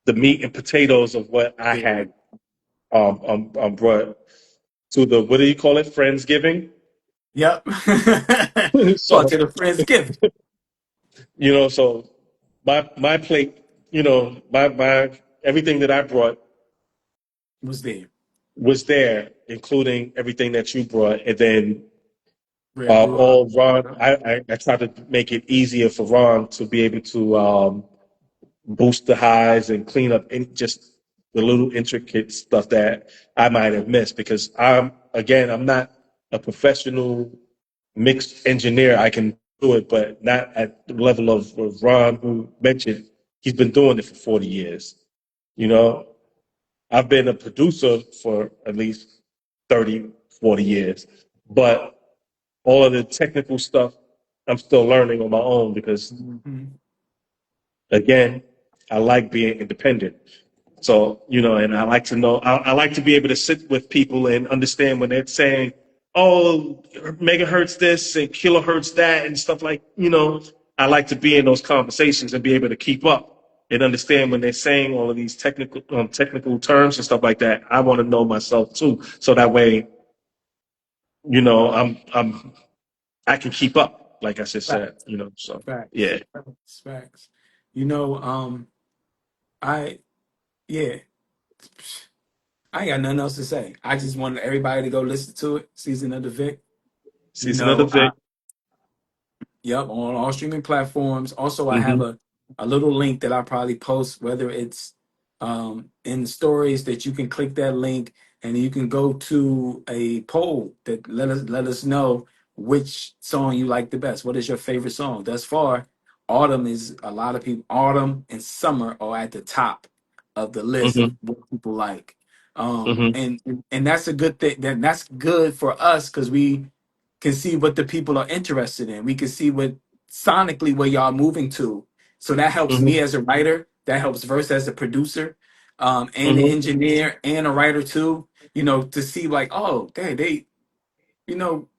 meat and potatoes of what I yeah. had brought to the, what do you call it, Friendsgiving. Yep. Well, So to the Friendsgiving so my plate, my everything that I brought was there. was there, including everything that you brought, and then Red Brew. all Ron. I tried to make it easier for Ron to be able to boost the highs and clean up just the little intricate stuff that I might have missed, because I'm not a professional mix engineer. I can do it, but not at the level of Ron, who mentioned he's been doing it for 40 years. You know, I've been a producer for at least 30, 40 years, but all of the technical stuff I'm still learning on my own because, Mhm. again, I like being independent. So, and I like to know, I like to be able to sit with people and understand when they're saying, oh, megahertz this and kilohertz that and stuff, I like to be in those conversations and be able to keep up and understand when they're saying all of these technical terms and stuff like that. I want to know myself too. So that way, I can keep up, like I just said, Facts, so facts, yeah. facts. You know, I yeah, I ain't got nothing else to say. I just want everybody to go listen to it. Season of the Vic. You Season of the know, Vic. Yep, on all streaming platforms. Also, I have Hmm. a little link that I probably post, whether it's in the stories, that you can click that link and you can go to a poll that let us know which song you like the best. What is your favorite song? Thus far, Autumn is a lot of people. Autumn and Summer are at the top of the list of Hmm. what people like. Hmm. And that's a good thing. That's good for us because we can see what the people are interested in. We can see what sonically where y'all moving to. So that helps Hmm. me as a writer. That helps Verse as a producer, and an Hmm. engineer and a writer too. To see like, oh,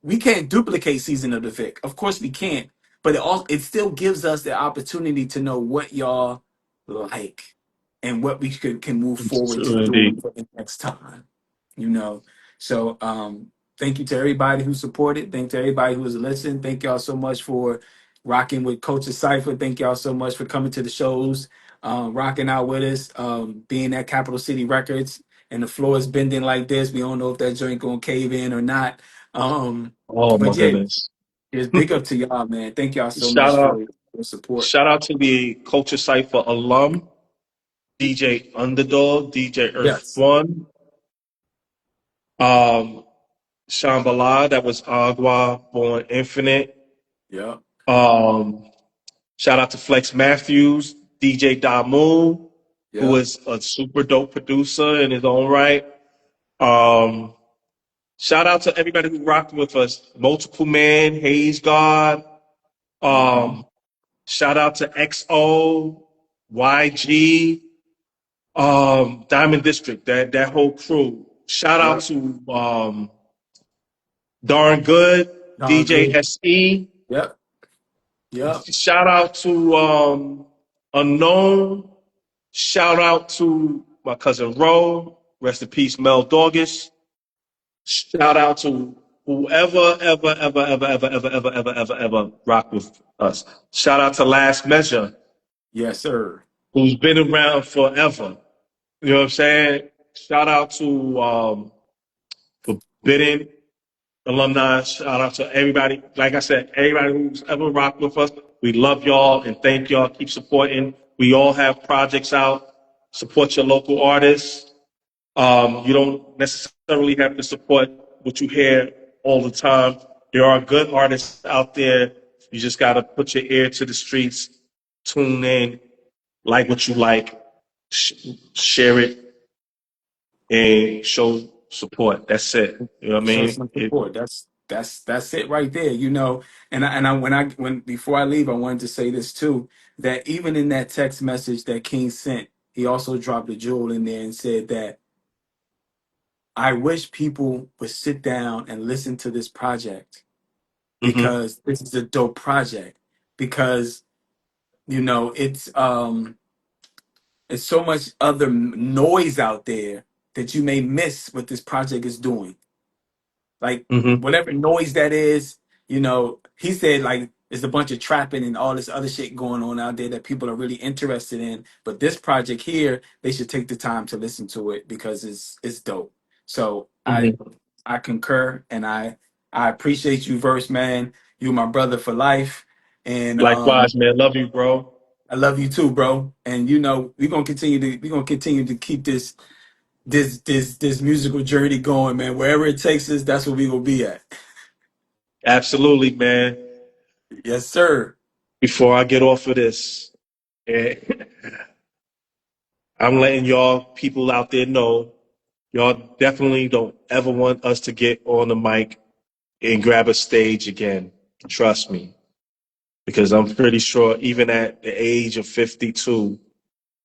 we can't duplicate Season of the Vic. Of course we can't, but it still gives us the opportunity to know what y'all like and what we can move forward to doing Indeed. for the next time. You know. So thank you to everybody who supported. Thank you to everybody who was listening. Thank y'all so much for rocking with Culture Cypher. Thank y'all so much for coming to the shows, rocking out with us, being at Capital City Records. And the floor is bending like this. We don't know if that joint gonna cave in or not. Um, Oh my but yeah, goodness. it's big up to y'all, man. Thank y'all so Shout much out, for your support. shout out to the Culture Cipher alum DJ Underdog, DJ Earth Yes. One, um, Shambhala, that was Agua, Born Infinite. Yeah. Um, Shout out to Flex Matthews, DJ Damu, who Yeah. is a super dope producer in his own right. Um, Shout out to everybody who rocked with us. Multiple Man, Hayes God. Mm-hmm. Um, Shout out to XO, YG, Diamond District, that whole crew. Shout out Yep. to Darn Good, Darn DJ good. SE. Yep. Yep. Shout out to Unknown. Shout out to my cousin Ro. Rest in peace, Mel Dorgus. Shout out to whoever, ever rock with us. Shout out to Last Measure, Yes, sir. who's been around forever. You know what I'm saying? Shout out to Forbidden alumni. Shout out to everybody. Like I said, everybody who's ever rocked with us. We love y'all and thank y'all. Keep supporting. We all have projects out. Support your local artists. You don't necessarily have to support what you hear all the time. There are good artists out there. You just got to put your ear to the streets, tune in, like what you like, share it, and show support. That's it. You know what I Show mean? some support. That's it right there. You know, and when before I leave, I wanted to say this too, that even in that text message that King sent, he also dropped a jewel in there and said that I wish people would sit down and listen to this project Mm-hmm. because this is a dope project. Because it's so much other noise out there that you may miss what this project is doing. Like Mm-hmm. whatever noise that is, he said like there's a bunch of trapping and all this other shit going on out there that people are really interested in. But this project here, they should take the time to listen to it because it's dope. So I Mm-hmm. I concur and I appreciate you, Verse Man. You my brother for life. And Likewise, man. Love you, bro. I love you too, bro. And we're gonna continue to keep this musical journey going, man. Wherever it takes us, that's where we gonna be at. Absolutely, man. Yes, sir. Before I get off of this, eh, I'm letting y'all people out there know y'all definitely don't ever want us to get on the mic and grab a stage again. Trust me. Because I'm pretty sure even at the age of 52,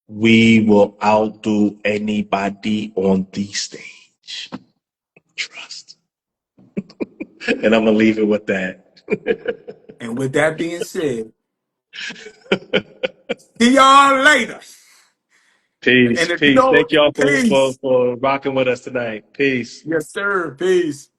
we will outdo anybody on the stage. Trust. And I'm going to leave it with that. And with that being said, see y'all later. Peace, And if you peace. don't, Thank y'all for, for, peace. for rocking with us tonight. Peace. Yes, sir. Peace.